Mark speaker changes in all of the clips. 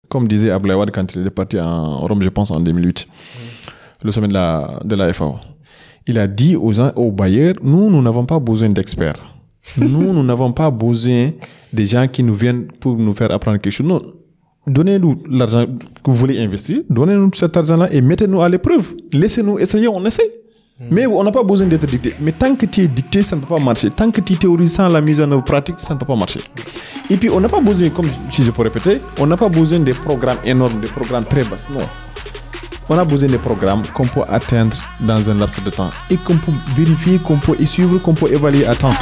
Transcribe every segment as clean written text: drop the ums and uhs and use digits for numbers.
Speaker 1: comme disait Abdoulaye Wade quand il est parti en Rome, je pense en 2008, le sommet de la FAO. Il a dit aux bailleurs, nous n'avons pas besoin d'experts. Nous n'avons pas besoin des gens qui nous viennent pour nous faire apprendre quelque chose. Non, donnez-nous l'argent que vous voulez investir, donnez-nous cet argent-là et mettez-nous à l'épreuve. Laissez-nous essayer, on essaie. Mais on n'a pas besoin d'être dicté. Mais tant que tu es dicté, ça ne peut pas marcher. Tant que tu théorises sans la mise en œuvre pratique, ça ne peut pas marcher. Et puis, on n'a pas besoin, comme si je peux répéter, on n'a pas besoin des programmes énormes, des programmes très bas. Non. On a besoin des programmes qu'on peut atteindre dans un laps de temps et qu'on peut vérifier, qu'on peut y suivre, qu'on peut évaluer à temps.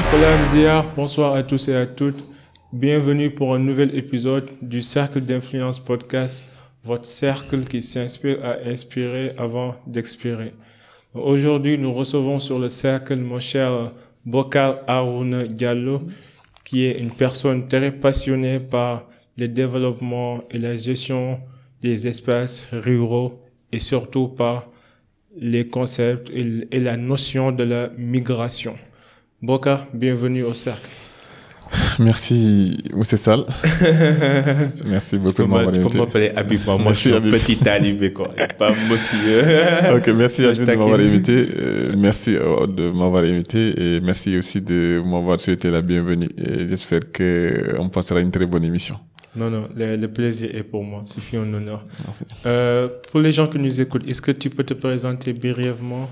Speaker 2: Salam Zia, bonsoir à tous et à toutes. Bienvenue pour un nouvel épisode du Cercle d'Influence Podcast, votre cercle qui s'inspire à inspirer avant d'expirer. Aujourd'hui, nous recevons sur le cercle mon cher Bocar Harouna Diallo, qui est une personne très passionnée par le développement et la gestion des espaces ruraux et surtout par les concepts et la notion de la migration. Bocar, bienvenue au cercle.
Speaker 1: Merci, Moussé Sall. Merci beaucoup de m'avoir invité.
Speaker 2: Tu peux m'appeler Habib, moi je suis un petit talibé, quoi. Pas monsieur.
Speaker 1: Ok, merci Habib de m'avoir invité. Merci de m'avoir invité et merci aussi de m'avoir souhaité la bienvenue. Et j'espère qu'on passera une très bonne émission.
Speaker 2: Non, le plaisir est pour moi. C'est un honneur.
Speaker 1: Merci.
Speaker 2: Pour les gens qui nous écoutent, est-ce que tu peux te présenter brièvement?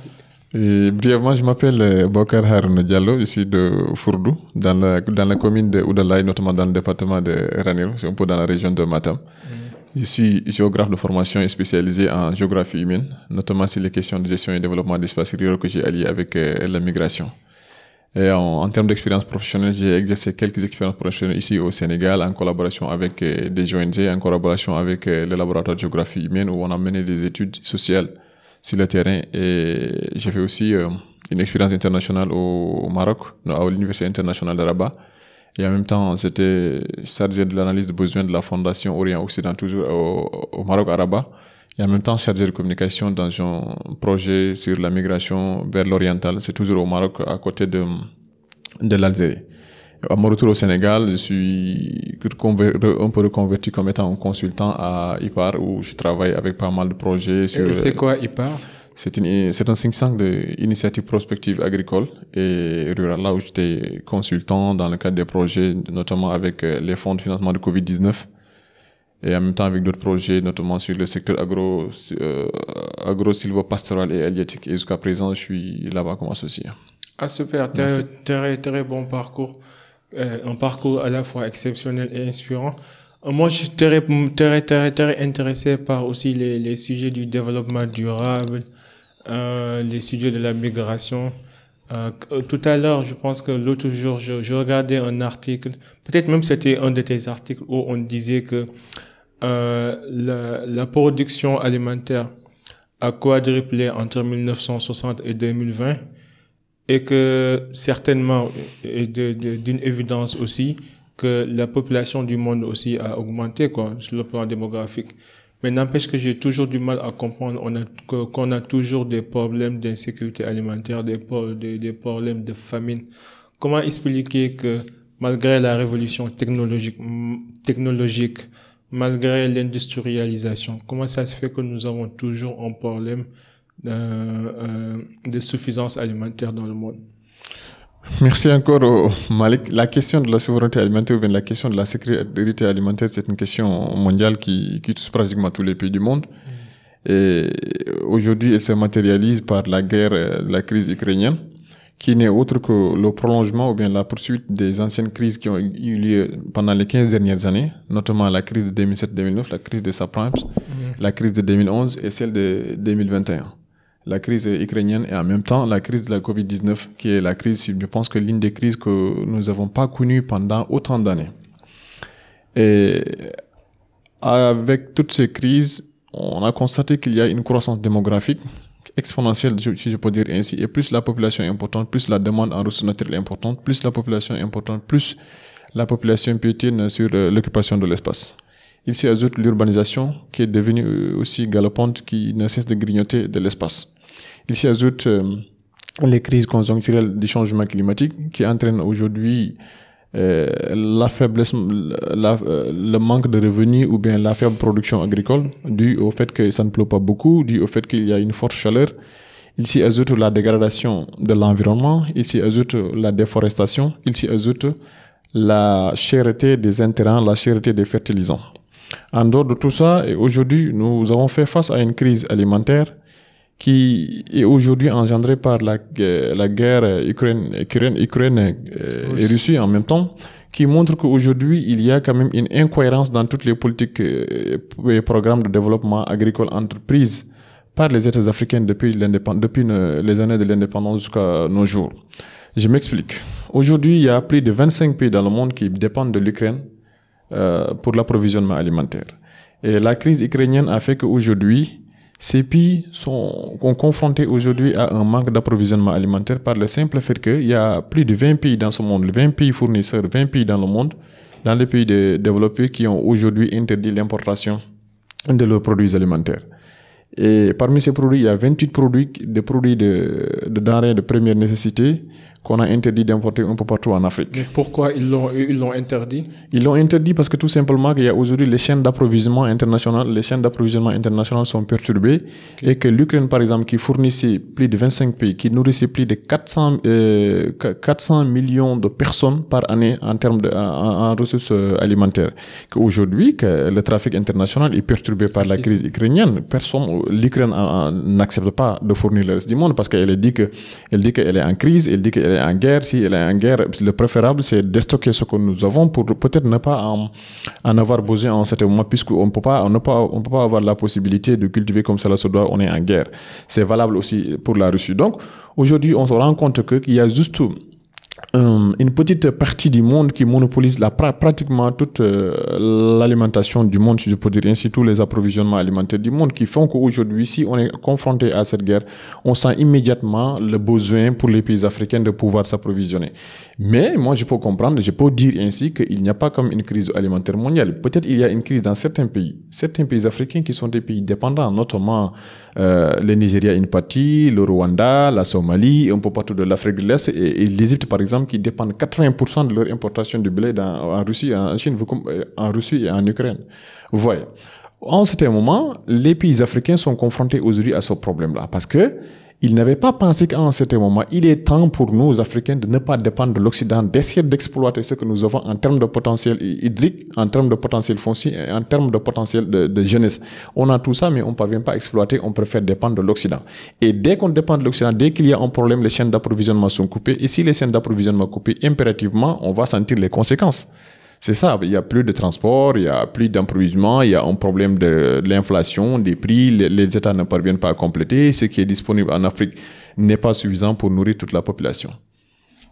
Speaker 1: Et brièvement, je m'appelle Bocar Harouna Diallo, je suis de Fourdou, dans la commune de Oudalaï, notamment dans le département de Ranérou, c'est un peu dans la région de Matam. Je suis géographe de formation et spécialisé en géographie humaine, notamment sur les questions de gestion et développement d'espaces ruraux que j'ai allié avec la migration. Et en termes d'expérience professionnelle, j'ai exercé quelques expériences professionnelles ici au Sénégal en collaboration avec des ONG, en collaboration avec le laboratoire de géographie humaine où on a mené des études sociales sur le terrain, et j'ai fait aussi une expérience internationale au Maroc, à l'Université internationale de Rabat. Et en même temps, j'étais chargé de l'analyse de besoins de la Fondation Orient-Occident, toujours au Maroc, à Rabat. Et en même temps, chargé de communication dans un projet sur la migration vers l'oriental. C'est toujours au Maroc, à côté de l'Algérie. À mon retour au Sénégal, je suis un peu reconverti comme étant un consultant à IPAR, où je travaille avec pas mal de projets.
Speaker 2: C'est quoi IPAR?
Speaker 1: C'est un think tank d'initiatives prospectives agricoles et rurales, là où j'étais consultant dans le cadre des projets, notamment avec les fonds de financement de Covid-19 et en même temps avec d'autres projets, notamment sur le secteur agro-silvopastoral et halieutique. Et jusqu'à présent, je suis là-bas comme associé.
Speaker 2: Ah super, très bon parcours. Un parcours à la fois exceptionnel et inspirant. Moi, je suis très intéressé par aussi les sujets du développement durable, les sujets de la migration. Tout à l'heure, je pense que l'autre jour, je regardais un article, peut-être même c'était un de tes articles où on disait que la production alimentaire a quadruplé entre 1960 et 2020. Et que certainement, et d'une évidence aussi, que la population du monde aussi a augmenté, quoi, sur le plan démographique. Mais n'empêche que j'ai toujours du mal à comprendre qu'on a toujours des problèmes d'insécurité alimentaire, des problèmes de famine. Comment expliquer que malgré la révolution technologique, malgré l'industrialisation, comment ça se fait que nous avons toujours un problème de suffisance alimentaire dans le monde?
Speaker 1: Merci encore Malik. La question de la souveraineté alimentaire ou bien la question de la sécurité alimentaire, c'est une question mondiale qui touche pratiquement tous les pays du monde. Et aujourd'hui, elle se matérialise par la guerre, la crise ukrainienne, qui n'est autre que le prolongement ou bien la poursuite des anciennes crises qui ont eu lieu pendant les 15 dernières années, notamment la crise de 2007-2009, la crise des subprimes, la crise de 2011 et celle de 2021. La crise ukrainienne et en même temps la crise de la Covid-19, qui est la crise, je pense que l'une des crises que nous n'avons pas connues pendant autant d'années. Et avec toutes ces crises, on a constaté qu'il y a une croissance démographique exponentielle, si je peux dire ainsi, et plus la population est importante, plus la demande en ressources naturelles est importante, plus la population est importante, plus la population piétine sur l'occupation de l'espace. Il s'y ajoute l'urbanisation qui est devenue aussi galopante, qui ne cesse de grignoter de l'espace. Il s'y ajoute les crises conjoncturelles du changement climatique qui entraînent aujourd'hui la faiblesse, le manque de revenus ou bien la faible production agricole dû au fait que ça ne pleut pas beaucoup, dû au fait qu'il y a une forte chaleur. Il s'y ajoute la dégradation de l'environnement, il s'y ajoute la déforestation, il s'y ajoute la cherté des intrants, la cherté des fertilisants. En dehors de tout ça, aujourd'hui, nous avons fait face à une crise alimentaire qui est aujourd'hui engendrée par la guerre Ukraine et Russie en même temps, qui montre qu'aujourd'hui, il y a quand même une incohérence dans toutes les politiques et programmes de développement agricole entreprises par les États africains depuis les années de l'indépendance jusqu'à nos jours. Je m'explique. Aujourd'hui, il y a plus de 25 pays dans le monde qui dépendent de l'Ukraine pour l'approvisionnement alimentaire. Et la crise ukrainienne a fait qu'aujourd'hui, ces pays sont confrontés aujourd'hui à un manque d'approvisionnement alimentaire par le simple fait qu'il y a plus de 20 pays dans ce monde, 20 pays fournisseurs, 20 pays dans le monde, dans les pays développés qui ont aujourd'hui interdit l'importation de leurs produits alimentaires. Et parmi ces produits, il y a 28 produits de denrées de première nécessité qu'on a interdit d'importer un peu partout en Afrique.
Speaker 2: Mais pourquoi ils l'ont interdit?
Speaker 1: Ils l'ont interdit parce que tout simplement qu'il y a aujourd'hui les chaînes d'approvisionnement internationales sont perturbées et que l'Ukraine, par exemple, qui fournissait plus de 25 pays, qui nourrissait plus de 400 millions de personnes par année en termes en ressources alimentaires, qu'aujourd'hui, que le trafic international est perturbé par la crise ukrainienne. L'Ukraine n'accepte pas de fournir le reste du monde parce qu'elle dit qu'elle est en crise, elle dit qu'elle est en guerre. Si elle est en guerre, le préférable, c'est de stocker ce que nous avons pour peut-être ne pas en avoir besoin en cet moment, puisqu'on ne peut pas avoir la possibilité de cultiver comme cela se doit, on est en guerre. C'est valable aussi pour la Russie. Donc, aujourd'hui, on se rend compte qu'il y a juste une petite partie du monde qui monopolise pratiquement toute l'alimentation du monde, si je peux dire ainsi, tous les approvisionnements alimentaires du monde, qui font qu'aujourd'hui, si on est confronté à cette guerre, on sent immédiatement le besoin pour les pays africains de pouvoir s'approvisionner. Mais moi, je peux comprendre, je peux dire ainsi qu'il n'y a pas comme une crise alimentaire mondiale. Peut-être il y a une crise dans certains pays africains qui sont des pays dépendants, notamment le Nigeria une partie, le Rwanda, la Somalie, un peu partout de l'Afrique de l'Est et l'Égypte par exemple, qui dépendent 80% de leur importation de blé en Russie, en Chine, en Russie et en Ukraine. Vous voyez. En ce moment, les pays africains sont confrontés aujourd'hui à ce problème-là parce que ils n'avaient pas pensé qu'en ce moment, il est temps pour nous, Africains, de ne pas dépendre de l'Occident, d'essayer d'exploiter ce que nous avons en termes de potentiel hydrique, en termes de potentiel foncier et en termes de potentiel de jeunesse. On a tout ça, mais on ne parvient pas à exploiter, on préfère dépendre de l'Occident. Et dès qu'on dépend de l'Occident, dès qu'il y a un problème, les chaînes d'approvisionnement sont coupées. Et si les chaînes d'approvisionnement sont coupées, impérativement, on va sentir les conséquences. C'est ça, il n'y a plus de transport, il n'y a plus d'approvisionnement, il y a un problème de l'inflation, des prix, les États ne parviennent pas à compléter, ce qui est disponible en Afrique n'est pas suffisant pour nourrir toute la population.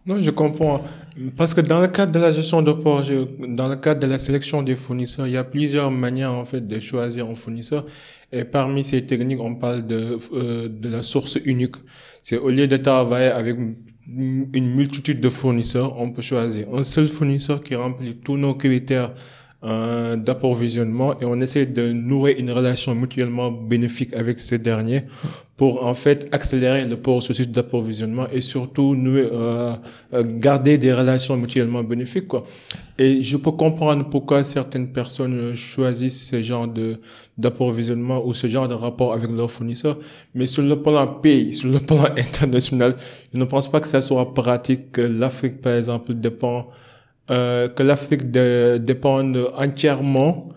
Speaker 2: Non, je comprends. Parce que dans le cadre de la gestion de projet, dans le cadre de la sélection des fournisseurs, il y a plusieurs manières en fait de choisir un fournisseur. Et parmi ces techniques, on parle de la source unique. C'est au lieu de travailler avec une multitude de fournisseurs, on peut choisir un seul fournisseur qui remplit tous nos critères d'approvisionnement et on essaie de nouer une relation mutuellement bénéfique avec ces derniers pour en fait accélérer le processus d'approvisionnement et surtout garder des relations mutuellement bénéfiques quoi. Et je peux comprendre pourquoi certaines personnes choisissent ce genre d'approvisionnement ou ce genre de rapport avec leurs fournisseurs, mais sur le plan pays, sur le plan international, je ne pense pas que ça soit pratique que l'Afrique par exemple dépende entièrement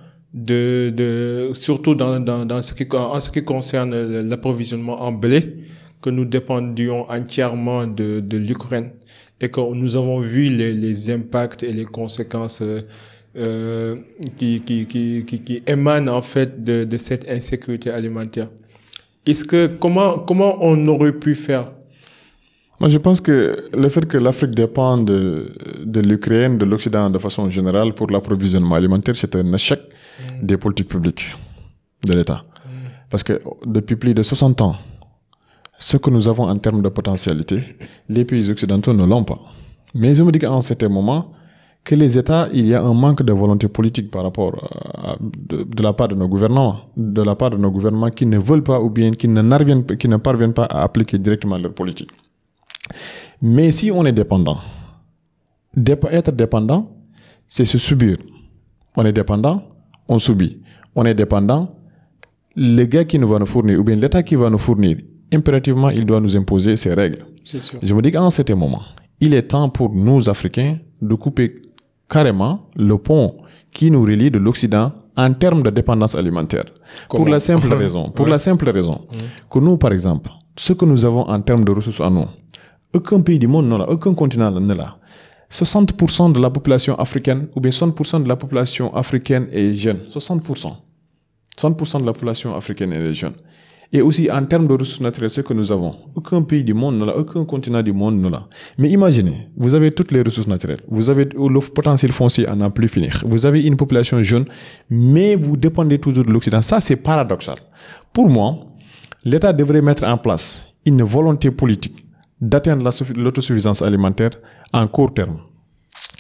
Speaker 2: surtout en ce qui concerne l'approvisionnement en blé, que nous dépendions entièrement de l'Ukraine et que nous avons vu les impacts et les conséquences qui émanent en fait de cette insécurité alimentaire. Comment on aurait pu faire?
Speaker 1: Moi, je pense que le fait que l'Afrique dépend de l'Ukraine, de l'Occident de façon générale pour l'approvisionnement alimentaire, c'est un échec des politiques publiques de l'État. Parce que depuis plus de 60 ans, ce que nous avons en termes de potentialité, les pays occidentaux ne l'ont pas. Mais je me dis qu'en certain moment, que les États, il y a un manque de volonté politique par rapport de la part de nos gouvernements, qui ne veulent pas ou bien qui ne parviennent pas à appliquer directement leur politique. Mais si on est dépendant, être dépendant, c'est se subir. On est dépendant, on subit. On est dépendant, le gars qui nous va nous fournir, ou bien l'État qui va nous fournir, impérativement, il doit nous imposer ses règles.
Speaker 2: C'est sûr.
Speaker 1: Je me dis qu'en cet moment, il est temps pour nous, Africains, de couper carrément le pont qui nous relie de l'Occident en termes de dépendance alimentaire.
Speaker 2: Comment?
Speaker 1: Pour la simple raison, que nous, par exemple, ce que nous avons en termes de ressources en nous, aucun pays du monde n'a, aucun continent n'a là. 60% de la population africaine, ou bien 60% de la population africaine est jeune. 60%. 60% de la population africaine est jeune. Et aussi, en termes de ressources naturelles, ce que nous avons, aucun pays du monde n'a, aucun continent du monde n'a. Mais imaginez, vous avez toutes les ressources naturelles, vous avez le potentiel foncier à n'en plus finir, vous avez une population jeune, mais vous dépendez toujours de l'Occident. Ça, c'est paradoxal. Pour moi, l'État devrait mettre en place une volonté politique d'atteindre l'autosuffisance alimentaire en court terme.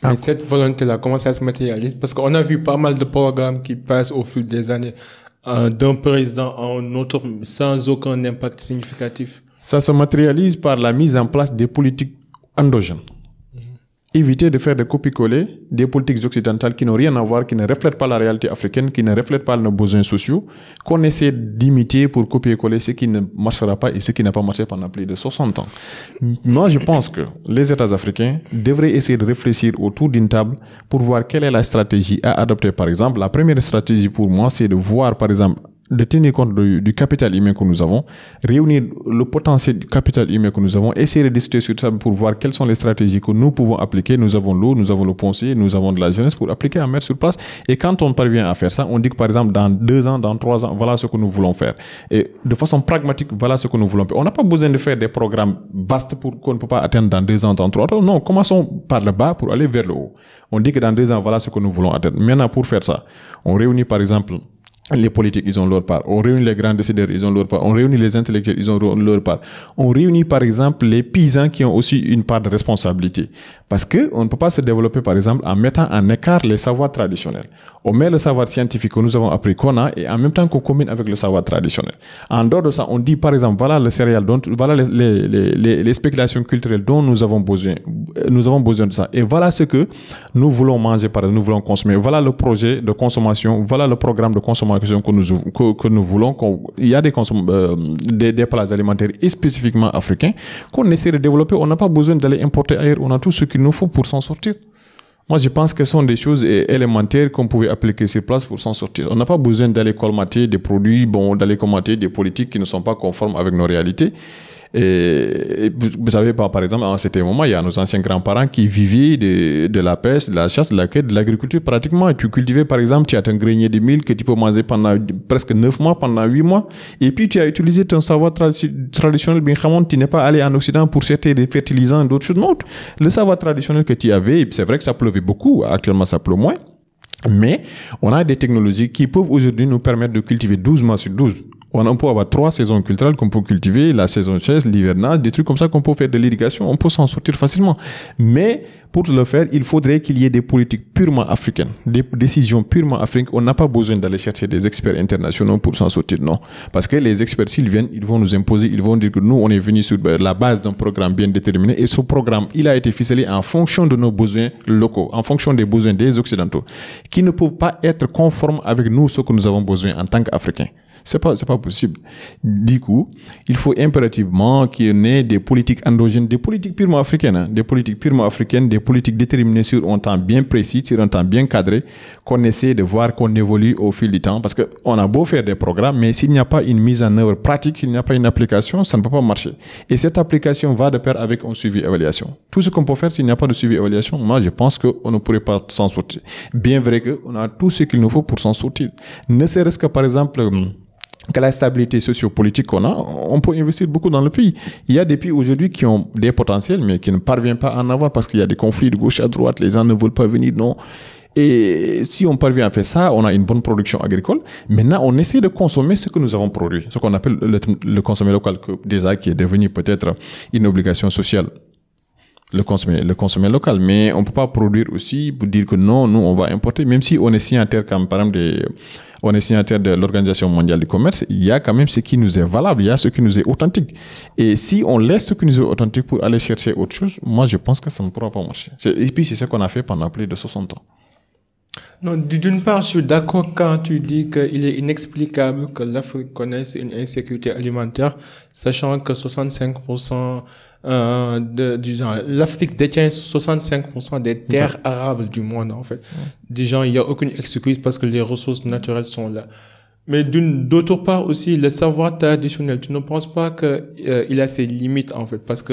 Speaker 2: Mais cette volonté-là, comment ça se matérialise? Parce qu'on a vu pas mal de programmes qui passent au fil des années d'un président à un autre sans aucun impact significatif.
Speaker 1: Ça se matérialise par la mise en place des politiques endogènes. Éviter de faire des copier-coller des politiques occidentales qui n'ont rien à voir, qui ne reflètent pas la réalité africaine, qui ne reflètent pas nos besoins sociaux, qu'on essaie d'imiter pour copier-coller ce qui ne marchera pas et ce qui n'a pas marché pendant plus de 60 ans. Moi, je pense que les États africains devraient essayer de réfléchir autour d'une table pour voir quelle est la stratégie à adopter. Par exemple, la première stratégie pour moi, c'est de voir, par exemple, de tenir compte du capital humain que nous avons, réunir le potentiel du capital humain que nous avons, essayer de discuter sur ça pour voir quelles sont les stratégies que nous pouvons appliquer. Nous avons l'eau, nous avons le foncier, nous avons de la jeunesse pour appliquer, à mettre sur place. Et quand on parvient à faire ça, on dit que par exemple, dans 2 ans, dans 3 ans, voilà ce que nous voulons faire. Et de façon pragmatique, voilà ce que nous voulons faire. On n'a pas besoin de faire des programmes vastes pour qu'on ne peut pas atteindre dans 2 ans, dans 3 ans. Non, commençons par le bas pour aller vers le haut. On dit que dans 2 ans, voilà ce que nous voulons atteindre. Maintenant, pour faire ça, on réunit par exemple les politiques, ils ont leur part. On réunit les grands décideurs, ils ont leur part. On réunit les intellectuels, ils ont leur part. On réunit, par exemple, les paysans qui ont aussi une part de responsabilité. Parce que on ne peut pas se développer, par exemple, en mettant en écart les savoirs traditionnels. On met le savoir scientifique que nous avons appris qu'on a et en même temps qu'on combine avec le savoir traditionnel. En dehors de ça, on dit, par exemple, voilà le céréal, voilà les spéculations culturelles dont nous avons besoin. Nous avons besoin de ça. Et voilà ce que nous voulons manger, nous voulons consommer. Voilà le projet de consommation, voilà le programme de consommation que nous voulons. Il y a des plats alimentaires spécifiquement africains qu'on essaie de développer. On n'a pas besoin d'aller importer ailleurs. On a tout ce qu'il nous faut pour s'en sortir. Moi, je pense que ce sont des choses élémentaires qu'on pouvait appliquer sur place pour s'en sortir. On n'a pas besoin d'aller colmater des produits, d'aller commenter des politiques qui ne sont pas conformes avec nos réalités. Et vous savez, par exemple, à un certain moment, il y a nos anciens grands-parents qui vivaient de la pêche, de la chasse, de la quête, de l'agriculture pratiquement. Et tu cultivais, par exemple, tu as un grenier de mil que tu peux manger pendant presque 9 mois, pendant 8 mois. Et puis, tu as utilisé ton savoir traditionnel, bien ramon, tu n'es pas allé en Occident pour chercher des fertilisants et d'autres choses. Non, le savoir traditionnel que tu avais, c'est vrai que ça pleuvait beaucoup. Actuellement, ça pleut moins. Mais on a des technologies qui peuvent aujourd'hui nous permettre de cultiver 12 mois sur 12. On peut avoir 3 saisons culturelles qu'on peut cultiver, la saison sèche, l'hivernage, des trucs comme ça qu'on peut faire de l'irrigation, on peut s'en sortir facilement. Mais pour le faire, il faudrait qu'il y ait des politiques purement africaines, des décisions purement africaines. On n'a pas besoin d'aller chercher des experts internationaux pour s'en sortir, non. Parce que les experts, s'ils viennent, ils vont nous imposer, ils vont dire que nous, on est venus sur la base d'un programme bien déterminé et ce programme, il a été ficelé en fonction de nos besoins locaux, en fonction des besoins des Occidentaux, qui ne peuvent pas être conformes avec nous, ce que nous avons besoin en tant qu'Africains. C'est pas possible. Du coup, il faut impérativement qu'il y ait des politiques endogènes, des politiques purement africaines, hein, des politiques déterminées sur un temps bien précis, sur un temps bien cadré, qu'on essaie de voir qu'on évolue au fil du temps. Parce qu'on a beau faire des programmes, mais s'il n'y a pas une mise en œuvre pratique, s'il n'y a pas une application, ça ne peut pas marcher. Et cette application va de pair avec un suivi-évaluation. Tout ce qu'on peut faire, s'il n'y a pas de suivi-évaluation, moi, je pense qu'on ne pourrait pas s'en sortir. Bien vrai qu'on a tout ce qu'il nous faut pour s'en sortir. Ne serait-ce que, par exemple, que la stabilité sociopolitique qu'on a, on peut investir beaucoup dans le pays. Il y a des pays aujourd'hui qui ont des potentiels, mais qui ne parviennent pas à en avoir parce qu'il y a des conflits de gauche à droite, les gens ne veulent pas venir, non. Et si on parvient à faire ça, on a une bonne production agricole. Maintenant, on essaie de consommer ce que nous avons produit, ce qu'on appelle le consommer local, déjà qui est devenu peut-être une obligation sociale. le consommer local. Mais on ne peut pas produire aussi pour dire que non, nous, on va importer. Même si on est signataire, comme par exemple, on est signataire de l'Organisation mondiale du commerce, il y a quand même ce qui nous est valable, il y a ce qui nous est authentique. Et si on laisse ce qui nous est authentique pour aller chercher autre chose, moi, je pense que ça ne pourra pas marcher. Et puis, c'est ce qu'on a fait pendant plus de 60 ans.
Speaker 2: Non, d'une part, je suis d'accord quand tu dis qu'il est inexplicable que l'Afrique connaisse une insécurité alimentaire, sachant que 65% l'Afrique détient 65% des terres arables du monde, en fait. Déjà, il n'y a aucune excuse parce que les ressources naturelles sont là. Mais d'autre part aussi, le savoir traditionnel, tu ne penses pas que il a ses limites, en fait, parce que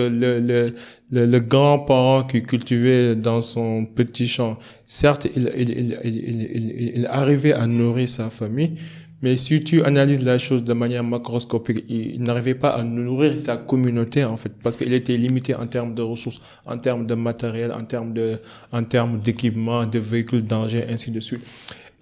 Speaker 2: le grand-parent qui cultivait dans son petit champ, certes, il arrivait à nourrir sa famille, mais si tu analyses la chose de manière macroscopique, il n'arrivait pas à nourrir sa communauté, en fait, parce qu'il était limité en termes de ressources, en termes de matériel, en termes d'équipement, de véhicules, d'engins, ainsi de suite.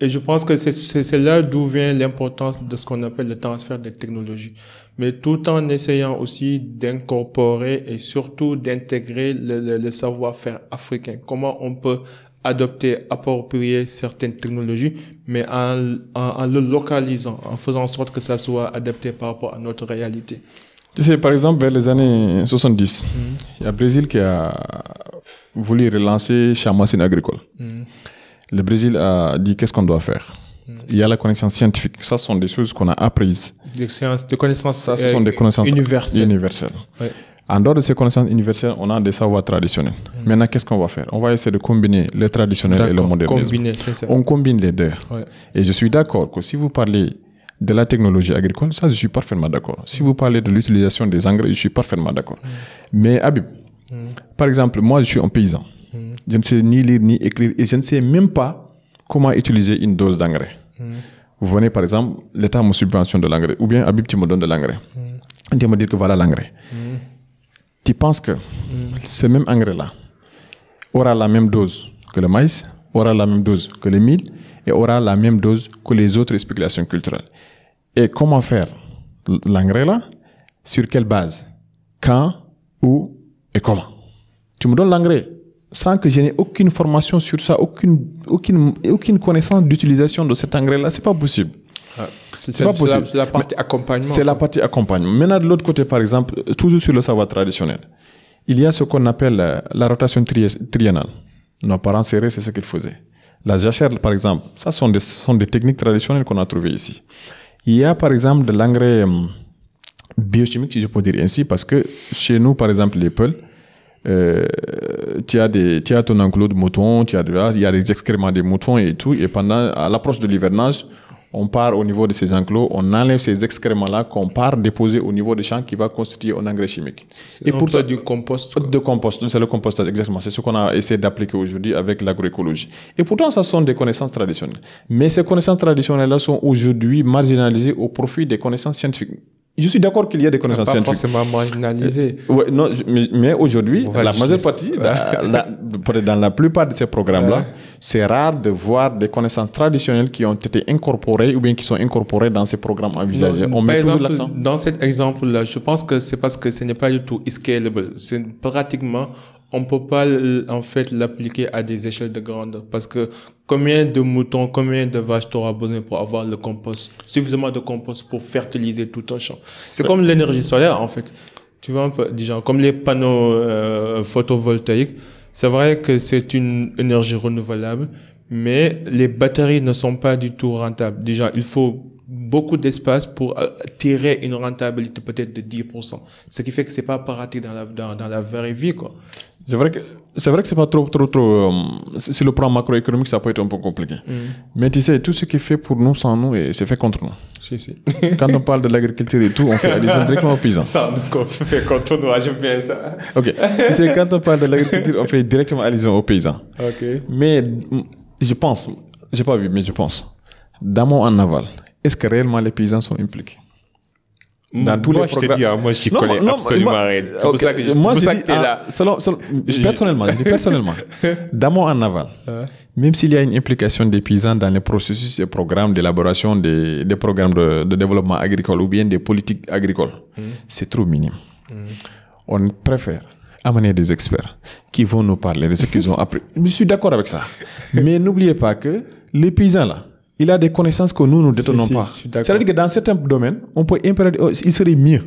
Speaker 2: Et je pense que c'est là d'où vient l'importance de ce qu'on appelle le transfert des technologies. Mais tout en essayant aussi d'incorporer et surtout d'intégrer le savoir-faire africain. Comment on peut adopter, approprier certaines technologies, mais en le localisant, en faisant en sorte que ça soit adapté par rapport à notre réalité.
Speaker 1: Tu sais, par exemple, vers les années 70, il y a le Brésil qui a voulu relancer sa machine agricole. Le Brésil a dit qu'est-ce qu'on doit faire. Il y a la connaissance scientifique. Ça, ce sont des choses qu'on a apprises.
Speaker 2: Des connaissances,
Speaker 1: ça, ce sont des connaissances universelles.
Speaker 2: Ouais.
Speaker 1: En dehors de ces connaissances universelles, on a des savoirs traditionnels. Maintenant, qu'est-ce qu'on va faire? On va essayer de combiner le traditionnel et le modernisme. On combine les deux. Ouais. Et je suis d'accord que si vous parlez de la technologie agricole, ça, je suis parfaitement d'accord. Si vous parlez de l'utilisation des engrais, je suis parfaitement d'accord. Mais Habib, par exemple, moi, je suis un paysan. Je ne sais ni lire ni écrire et je ne sais même pas comment utiliser une dose d'engrais. Vous venez par exemple, l'État me subventionne de l'engrais ou bien Habib, tu me donnes de l'engrais. Tu me dis que voilà l'engrais. Tu penses que ce même engrais-là aura la même dose que le maïs, aura la même dose que le mil et aura la même dose que les autres spéculations culturelles. Et comment faire l'engrais-là? Sur quelle base? Quand? Où? Et comment? Tu me donnes l'engrais sans que je n'ai aucune formation sur ça, aucune connaissance d'utilisation de cet engrais-là, c'est pas possible.
Speaker 2: C'est pas possible. C'est la partie accompagnement.
Speaker 1: C'est la partie accompagnement. Maintenant, de l'autre côté, par exemple, toujours sur le savoir traditionnel, il y a ce qu'on appelle la rotation triennale. Nos parents serrés, c'est ce qu'ils faisaient. La jachère, par exemple, ça sont des techniques traditionnelles qu'on a trouvées ici. Il y a, par exemple, de l'engrais biochimique, si je peux dire ainsi, parce que chez nous, par exemple, les Peuls, tu as ton enclos de moutons, il y a des excréments des moutons et tout, et à l'approche de l'hivernage, on part au niveau de ces enclos, on enlève ces excréments-là qu'on part déposer au niveau des champs qui va constituer un engrais chimique.
Speaker 2: Et pour toi, du compost.
Speaker 1: De compost, c'est le compostage, exactement. C'est ce qu'on a essayé d'appliquer aujourd'hui avec l'agroécologie. Et pourtant, ça sont des connaissances traditionnelles. Mais ces connaissances traditionnelles-là sont aujourd'hui marginalisées au profit des connaissances scientifiques. Je suis d'accord qu'il y a des connaissances scientifiques.
Speaker 2: Pas forcément marginalisées.
Speaker 1: Non, mais aujourd'hui, la majeure partie, dans la plupart de ces programmes-là, c'est rare de voir des connaissances traditionnelles qui ont été incorporées ou bien qui sont incorporées dans ces programmes envisagés. On met toujours l'accent.
Speaker 2: Dans cet exemple-là, je pense que c'est parce que ce n'est pas du tout scalable. C'est pratiquement, on ne peut pas en fait l'appliquer à des échelles de grandeur parce que combien de moutons, combien de vaches tu auras besoin pour avoir le compost, suffisamment de compost pour fertiliser tout un champ. C'est comme l'énergie solaire en fait. Tu vois un peu, déjà, comme les panneaux photovoltaïques. C'est vrai que c'est une énergie renouvelable, mais les batteries ne sont pas du tout rentables. Déjà, il faut beaucoup d'espace pour tirer une rentabilité peut-être de 10%. Ce qui fait que c'est pas pratique dans la vraie vie, quoi.
Speaker 1: C'est vrai que c'est pas trop, sur le plan macroéconomique, ça peut être un peu compliqué. Mais tu sais, tout ce qui est fait pour nous, sans nous, c'est fait contre nous.
Speaker 2: Si.
Speaker 1: Quand on parle de l'agriculture et tout, on fait allusion directement aux paysans.
Speaker 2: Sans nous, on fait contre nous, j'aime bien ça.
Speaker 1: Ok. Tu sais, quand on parle de l'agriculture, on fait directement allusion aux paysans.
Speaker 2: Ok.
Speaker 1: Mais je pense, j'ai pas vu, mais je pense, d'amont en aval, est-ce que réellement les paysans sont impliqués? Dans tous les programmes.
Speaker 2: Je te dis, moi, je connais absolument rien. C'est pour ça que tu es là.
Speaker 1: Personnellement, je dis personnellement, d'amont en aval, même s'il y a une implication des paysans dans les processus et programmes d'élaboration des programmes de développement agricole ou bien des politiques agricoles, c'est trop minime. On préfère amener des experts qui vont nous parler de ce qu'ils ont appris. Je suis d'accord avec ça. Mais n'oubliez pas que les paysans là, il a des connaissances que nous ne détenons pas. C'est-à-dire que dans certains domaines, il serait mieux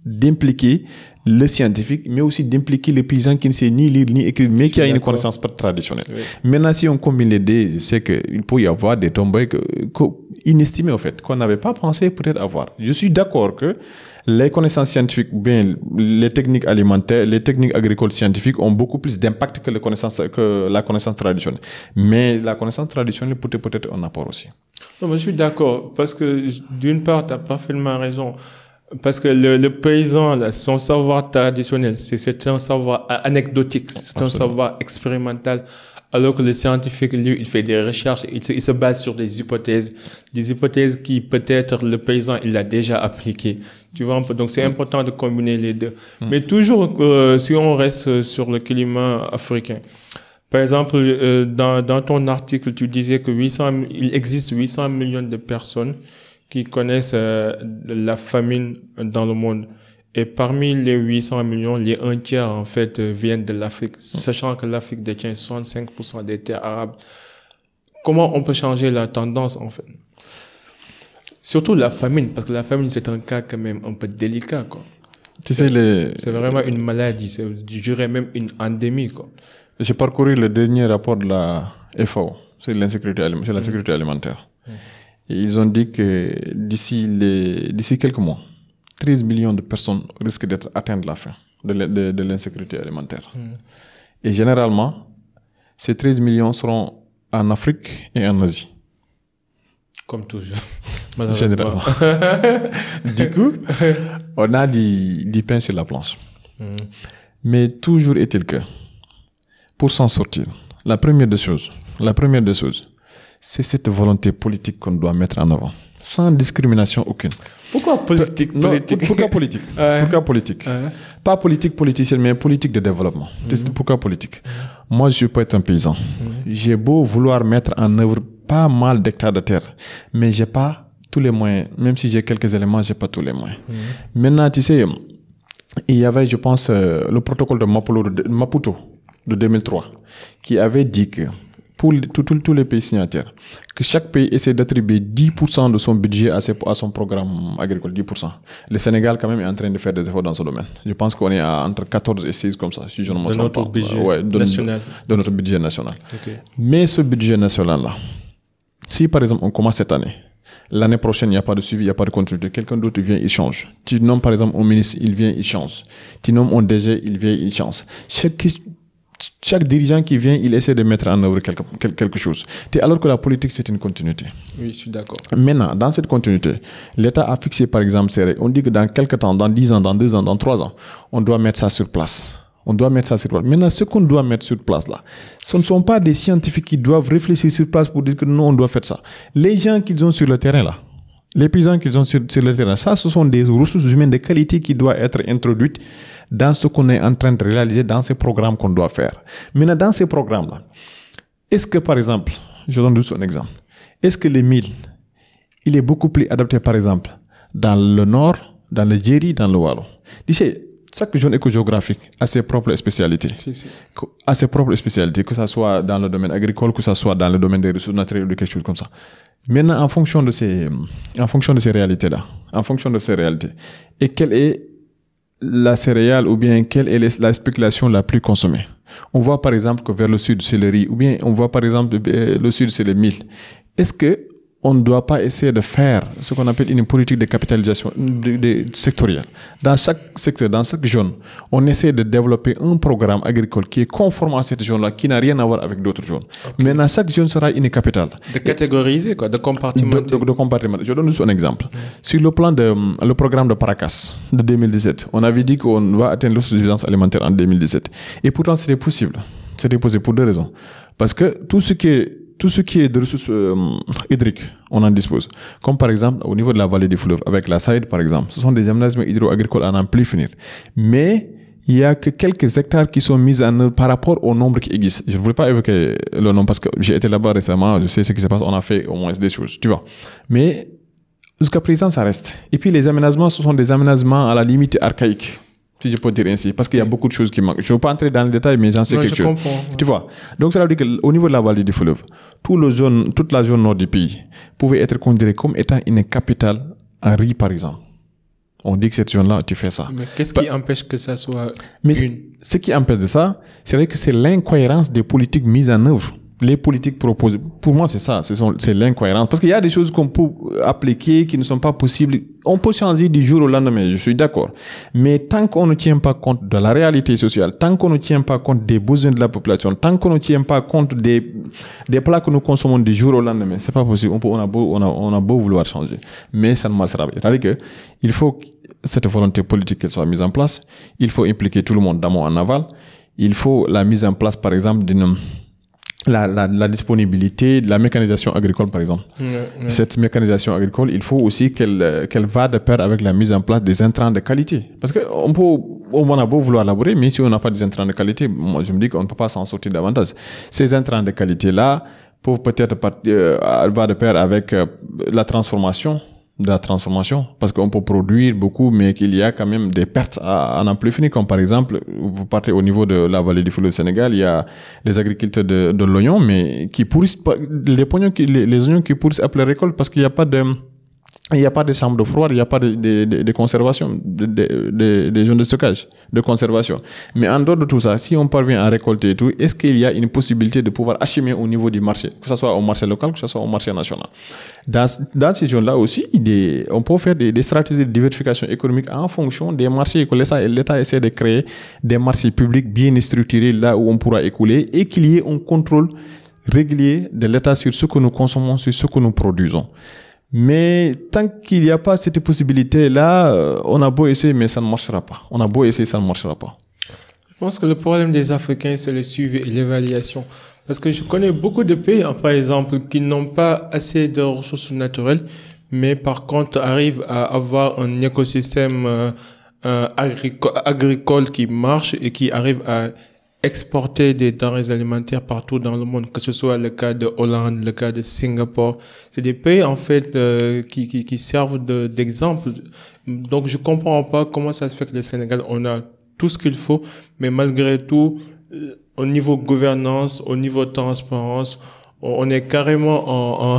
Speaker 1: d'impliquer le scientifique, mais aussi d'impliquer les paysans qui ne savent ni lire ni écrire, mais qui a une connaissance pas traditionnelle. Oui. Maintenant, si on combine les deux, je sais qu'il peut y avoir des tombées inestimées, en fait, qu'on n'avait pas pensé peut-être avoir. Je suis d'accord que les connaissances scientifiques, bien, les techniques alimentaires, les techniques agricoles scientifiques ont beaucoup plus d'impact que la connaissance traditionnelle. Mais la connaissance traditionnelle peut être un apport aussi.
Speaker 2: Non, moi, je suis d'accord, parce que d'une part, tu as parfaitement raison. Parce que le paysan, là, son savoir traditionnel, c'est un savoir anecdotique, c'est un savoir expérimental, alors que le scientifique, lui, il fait des recherches, il se base sur des hypothèses qui peut-être le paysan, il l'a déjà appliquées. Tu vois un peu, donc c'est important de combiner les deux. Mais toujours, si on reste sur le climat africain, par exemple, dans ton article, tu disais que il existe 800 millions de personnes qui connaissent la famine dans le monde. Et parmi les 800 millions, les 1/3, en fait, viennent de l'Afrique, sachant que l'Afrique détient 65% des terres arabes. Comment on peut changer la tendance, en fait? Surtout la famine, parce que la famine, c'est un cas quand même un peu délicat, quoi.
Speaker 1: Tu sais,
Speaker 2: c'est vraiment une maladie, je dirais même une endémie, quoi.
Speaker 1: J'ai parcouru le dernier rapport de la FAO sur la sécurité alimentaire. Et ils ont dit que d'ici quelques mois, 13 millions de personnes risquent d'être atteintes de la faim, de l'insécurité alimentaire. Et généralement, ces 13 millions seront en Afrique et en Asie.
Speaker 2: Comme toujours.
Speaker 1: Généralement. Du coup, on a du pain sur la planche. Mais toujours est-il que, pour s'en sortir, la première des choses, c'est cette volonté politique qu'on doit mettre en avant, sans discrimination aucune.
Speaker 2: Pourquoi politique?
Speaker 1: Pourquoi politique? Pourquoi politique? Pas politique politicienne, mais politique de développement. Pourquoi politique? Moi, je peux être un paysan. J'ai beau vouloir mettre en œuvre pas mal d'hectares de terre, mais j'ai pas tous les moyens. Même si j'ai quelques éléments, j'ai pas tous les moyens. Maintenant, tu sais, il y avait, je pense, le protocole de Maputo de 2003, qui avait dit que pour tous les pays signataires, que chaque pays essaie d'attribuer 10% de son budget à son programme agricole, 10%. Le Sénégal, quand même, est en train de faire des efforts dans ce domaine. Je pense qu'on est entre 14 et 16 comme ça, si je ne me trompe pas. De notre budget national. Okay. Mais ce budget national-là, si par exemple on commence cette année, l'année prochaine, il n'y a pas de suivi, il n'y a pas de continuité. Quelqu'un d'autre vient, il change. Tu nommes par exemple un ministre, il vient, il change. Tu nommes un DG, il vient, il change. Chaque dirigeant qui vient, il essaie de mettre en œuvre quelque chose. Alors que la politique, c'est une continuité.
Speaker 2: Oui, je suis d'accord.
Speaker 1: Maintenant, dans cette continuité, l'État a fixé par exemple ces règles. On dit que dans quelques temps, dans 10 ans, dans 2 ans, dans 3 ans, on doit mettre ça sur place. Maintenant, ce qu'on doit mettre sur place là, ce ne sont pas des scientifiques qui doivent réfléchir sur place pour dire que non, on doit faire ça. Les gens qu'ils ont sur le terrain là, les paysans qu'ils ont sur le terrain, ça, ce sont des ressources humaines de qualité qui doivent être introduites dans ce qu'on est en train de réaliser, dans ces programmes qu'on doit faire. Maintenant, dans ces programmes-là, est-ce que, par exemple, je donne juste un exemple, est-ce que le mil, il est beaucoup plus adapté, par exemple, dans le nord, dans le Djeri, dans le Walo? Tu sais, chaque zone écogéographique a ses propres spécialités. A ses propres spécialités, que ce soit dans le domaine agricole, que ce soit dans le domaine des ressources naturelles ou quelque chose comme ça. Maintenant, en fonction de ces réalités-là, et quelle est la céréale ou bien quelle est la spéculation la plus consommée? On voit par exemple que vers le sud, c'est le riz, ou bien on voit par exemple le sud, c'est le mil. Est-ce que on ne doit pas essayer de faire ce qu'on appelle une politique de capitalisation sectorielle? Dans chaque secteur, dans chaque zone, on essaie de développer un programme agricole qui est conforme à cette zone-là, qui n'a rien à voir avec d'autres zones. Okay. Maintenant, chaque zone sera une capitale.
Speaker 2: De catégoriser, quoi, de compartimenter.
Speaker 1: De compartimenter. Je donne juste un exemple. Sur le plan le programme de Paracas de 2017, on avait dit qu'on va atteindre l'autosuffisance alimentaire en 2017. Et pourtant, c'était possible. C'était possible pour deux raisons. Parce que tout ce qui est de ressources hydriques, on en dispose. Comme par exemple, au niveau de la vallée des fleuves, avec la Saïd par exemple, ce sont des aménagements hydro-agricoles à n'en plus finir. Mais il n'y a que quelques hectares qui sont mis en œuvre par rapport au nombre qui existe. Je ne voulais pas évoquer le nombre parce que j'ai été là-bas récemment, je sais ce qui se passe, on a fait au moins des choses, tu vois. Mais jusqu'à présent, ça reste. Et puis les aménagements, ce sont des aménagements à la limite archaïques. si je peux dire ainsi, parce qu'il y a beaucoup de choses qui manquent. Je ne veux pas entrer dans les détails, mais j'en sais quelque chose.
Speaker 2: Je comprends.
Speaker 1: Tu vois. Donc, ça veut dire qu'au niveau de la vallée du fleuve, toute la zone nord du pays pouvait être considérée comme étant une capitale en riz, par exemple. On dit que cette zone-là, tu fais ça.
Speaker 2: Mais qu'est-ce qui empêche que ça soit
Speaker 1: ce qui empêche de ça, c'est vrai que c'est l'incohérence des politiques mises en œuvre. Les politiques proposées, pour moi, c'est ça, c'est l'incohérence. Parce qu'il y a des choses qu'on peut appliquer qui ne sont pas possibles. On peut changer du jour au lendemain, je suis d'accord. Mais tant qu'on ne tient pas compte de la réalité sociale, tant qu'on ne tient pas compte des besoins de la population, tant qu'on ne tient pas compte des plats que nous consommons du jour au lendemain, c'est pas possible. On a beau vouloir changer. Mais ça ne marchera pas. C'est-à-dire que il faut que cette volonté politique qu'elle soit mise en place. Il faut impliquer tout le monde d'amont en aval. Il faut la mise en place, par exemple, la disponibilité de la mécanisation agricole, par exemple. Cette mécanisation agricole, il faut aussi qu'elle va de pair avec la mise en place des intrants de qualité. Parce on a beau vouloir labourer, mais si on n'a pas des intrants de qualité, moi, je me dis qu'on ne peut pas s'en sortir davantage. Ces intrants de qualité-là peuvent peut-être va de pair avec la transformation, parce qu'on peut produire beaucoup, mais qu'il y a quand même des pertes à n'en plus finir, comme par exemple, vous partez au niveau de la vallée du fleuve Sénégal, il y a les agriculteurs de l'oignon, mais qui pourrissent, les oignons qui pourrissent après la récolte, parce qu'il n'y a pas de chambre de froid, il n'y a pas de conservation, des zones de stockage, de conservation. Mais en dehors de tout ça, si on parvient à récolter et tout, est-ce qu'il y a une possibilité de pouvoir acheminer au niveau du marché, que ce soit au marché local, que ce soit au marché national? Dans ces zones-là aussi, on peut faire des stratégies de diversification économique en fonction des marchés que l'État essaie de créer, des marchés publics bien structurés là où on pourra écouler et qu'il y ait un contrôle régulier de l'État sur ce que nous consommons, sur ce que nous produisons. Mais tant qu'il n'y a pas cette possibilité-là, on a beau essayer, mais ça ne marchera pas. On a beau essayer, ça ne marchera pas.
Speaker 2: Je pense que le problème des Africains, c'est le suivi et l'évaluation. Parce que je connais beaucoup de pays, par exemple, qui n'ont pas assez de ressources naturelles, mais par contre arrivent à avoir un écosystème agricole qui marche et qui arrive à exporter des denrées alimentaires partout dans le monde, que ce soit le cas de Hollande, le cas de Singapour. C'est des pays, en fait, qui servent d'exemple. Donc, je comprends pas comment ça se fait que le Sénégal, on a tout ce qu'il faut, mais malgré tout, au niveau gouvernance, au niveau transparence, on est carrément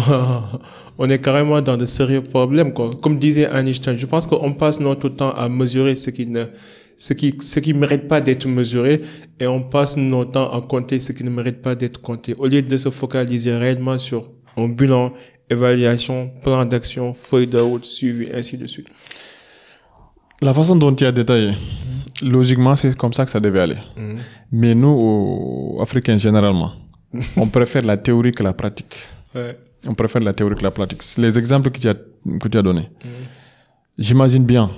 Speaker 2: on est carrément dans de sérieux problèmes, quoi. Comme disait Einstein, je pense qu'on passe notre temps à mesurer ce qui mérite pas d'être mesuré, et on passe notre temps à compter ce qui ne mérite pas d'être compté, au lieu de se focaliser réellement sur un bilan, évaluation, plan d'action, feuille de route, suivi, ainsi de suite.
Speaker 1: La façon dont tu as détaillé, logiquement, c'est comme ça que ça devait aller. Mais nous, Africains, généralement, on préfère la théorie que la pratique.
Speaker 2: Ouais.
Speaker 1: On préfère la théorie que la pratique. Les exemples que tu as donnés, j'imagine bien,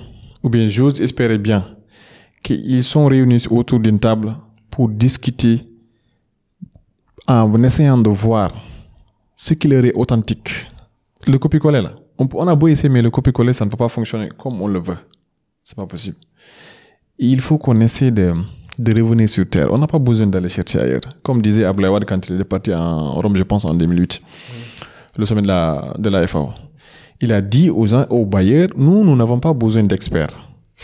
Speaker 1: ou bien j'ose espérer bien, qu'ils sont réunis autour d'une table pour discuter en essayant de voir ce qui leur est authentique. Le copier-coller, là. On a beau essayer, mais le copier-coller, ça ne peut pas fonctionner comme on le veut. C'est pas possible. Il faut qu'on essaie de revenir sur Terre. On n'a pas besoin d'aller chercher ailleurs. Comme disait Abdoulaye Wade quand il est parti en Rome, je pense, en 2008, le sommet de la FAO. Il a dit aux bailleurs, nous n'avons pas besoin d'experts.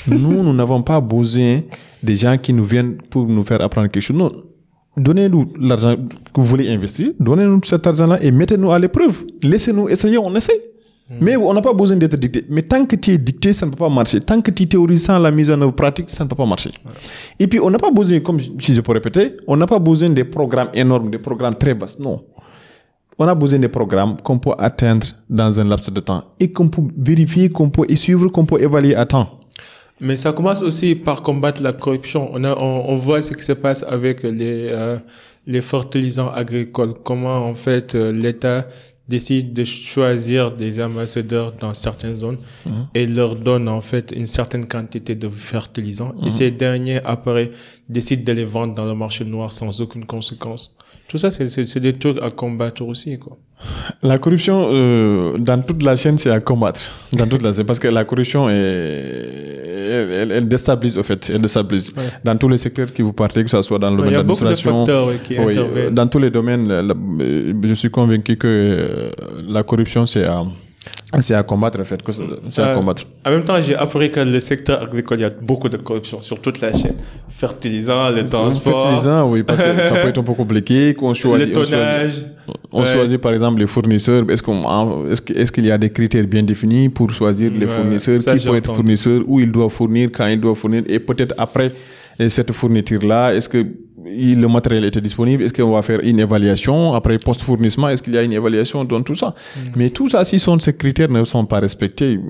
Speaker 1: Nous n'avons pas besoin des gens qui nous viennent pour nous faire apprendre quelque chose. Non, donnez-nous l'argent que vous voulez investir, donnez-nous cet argent-là et mettez-nous à l'épreuve. Laissez-nous essayer, on essaie. Mais on n'a pas besoin d'être dicté. Mais tant que tu es dicté, ça ne peut pas marcher. Tant que tu théorises sans la mise en œuvre pratique, ça ne peut pas marcher. Ouais. Et puis, on n'a pas besoin, comme si je peux répéter, on n'a pas besoin des programmes énormes, des programmes très bas. Non. On a besoin des programmes qu'on peut atteindre dans un laps de temps et qu'on peut vérifier, qu'on peut suivre, qu'on peut évaluer à temps.
Speaker 2: Mais ça commence aussi par combattre la corruption. On voit ce qui se passe avec les fertilisants agricoles. Comment, en fait, l'État décide de choisir des ambassadeurs dans certaines zones et leur donne en fait une certaine quantité de fertilisants et ces derniers après décident de les vendre dans le marché noir sans aucune conséquence. Tout ça, c'est des trucs à combattre aussi, quoi.
Speaker 1: La corruption, dans toute la chaîne, c'est à combattre. Dans toute la chaîne, parce que la corruption, elle déstabilise, au fait. Elle déstabilise. Ouais. Dans tous les secteurs qui vous partez, que ce soit dans le domaine de l'administration. Il y a beaucoup de facteurs qui interviennent. Dans tous les domaines, je suis convaincu que la corruption, c'est C'est à combattre, en fait. C'est à combattre.
Speaker 2: En même temps, j'ai appris que le secteur agricole, il y a beaucoup de corruption sur toute la chaîne. Fertilisants, le transport.
Speaker 1: Fertilisants, oui, parce que ça peut être un peu compliqué.
Speaker 2: Le tonnage.
Speaker 1: On choisit, par exemple, les fournisseurs. Est-ce qu'il y a des critères bien définis pour choisir les fournisseurs, qui peut être fournisseur, où il doit fournir, quand il doit fournir, et peut-être après cette fourniture-là, est-ce que le matériel était disponible? Est-ce qu'on va faire une évaluation après post-fournissement? Est-ce qu'il y a une évaluation dans tout ça? Mais tout ça, si ces critères ne sont pas respectés, il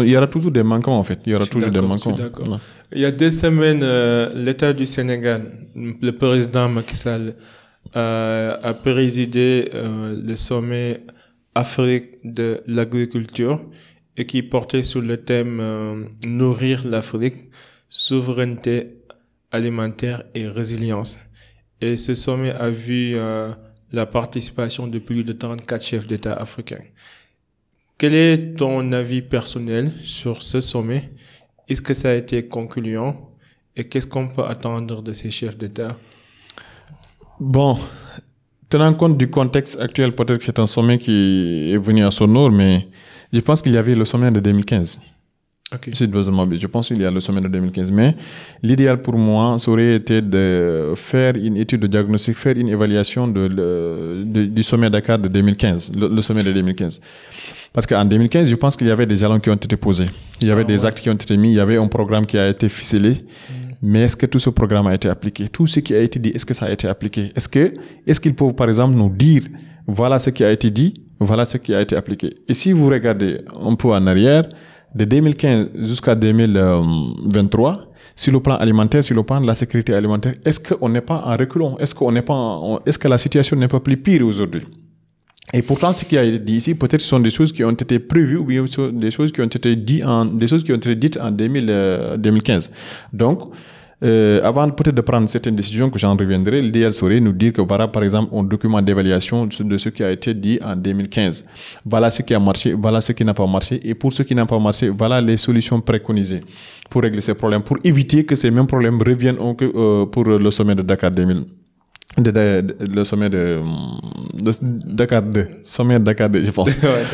Speaker 1: y aura toujours des manquants, en fait. Il y aura toujours des manquants.
Speaker 2: D'accord. Il y a 2 semaines, l'État du Sénégal, le président Macky Sall, a présidé le sommet Afrique de l'agriculture et qui portait sur le thème Nourrir l'Afrique, souveraineté alimentaire et résilience. Et ce sommet a vu la participation de plus de 34 chefs d'État africains. Quel est ton avis personnel sur ce sommet? Est-ce que ça a été concluant? Et qu'est-ce qu'on peut attendre de ces chefs d'État?
Speaker 1: Bon, tenant compte du contexte actuel, peut-être que c'est un sommet qui est venu à son heure, mais je pense qu'il y avait le sommet de 2015.
Speaker 2: Okay.
Speaker 1: Je pense qu'il y a le sommet de 2015. Mais l'idéal pour moi, ça aurait été de faire une étude de diagnostic, faire une évaluation du sommet Dakar de 2015, le sommet de 2015. Parce qu'en 2015, je pense qu'il y avait des jalons qui ont été posés. Il y avait des actes qui ont été mis, il y avait un programme qui a été ficelé. Mais est-ce que tout ce programme a été appliqué? Tout ce qui a été dit, est-ce que ça a été appliqué? Est-ce qu'ils peuvent, par exemple, nous dire, voilà ce qui a été dit, voilà ce qui a été appliqué? Et si vous regardez un peu en arrière, de 2015 jusqu'à 2023, sur le plan alimentaire, sur le plan de la sécurité alimentaire, est-ce qu'on n'est pas en reculons? Est-ce que la situation n'est pas plus pire aujourd'hui? Et pourtant, ce qui a été dit ici, peut-être ce sont des choses qui ont été prévues ou bien des choses qui ont été dites en 2015. Donc, avant peut-être de prendre certaines décisions, que j'en reviendrai, l'idéal serait nous dire que voilà, par exemple, un document d'évaluation de ce qui a été dit en 2015. Voilà ce qui a marché, voilà ce qui n'a pas marché. Et pour ce qui n'a pas marché, voilà les solutions préconisées pour régler ces problèmes, pour éviter que ces mêmes problèmes reviennent pour le sommet de Dakar 2000. Le sommet de Dakar 2, sommet de Dakar 2, je pense.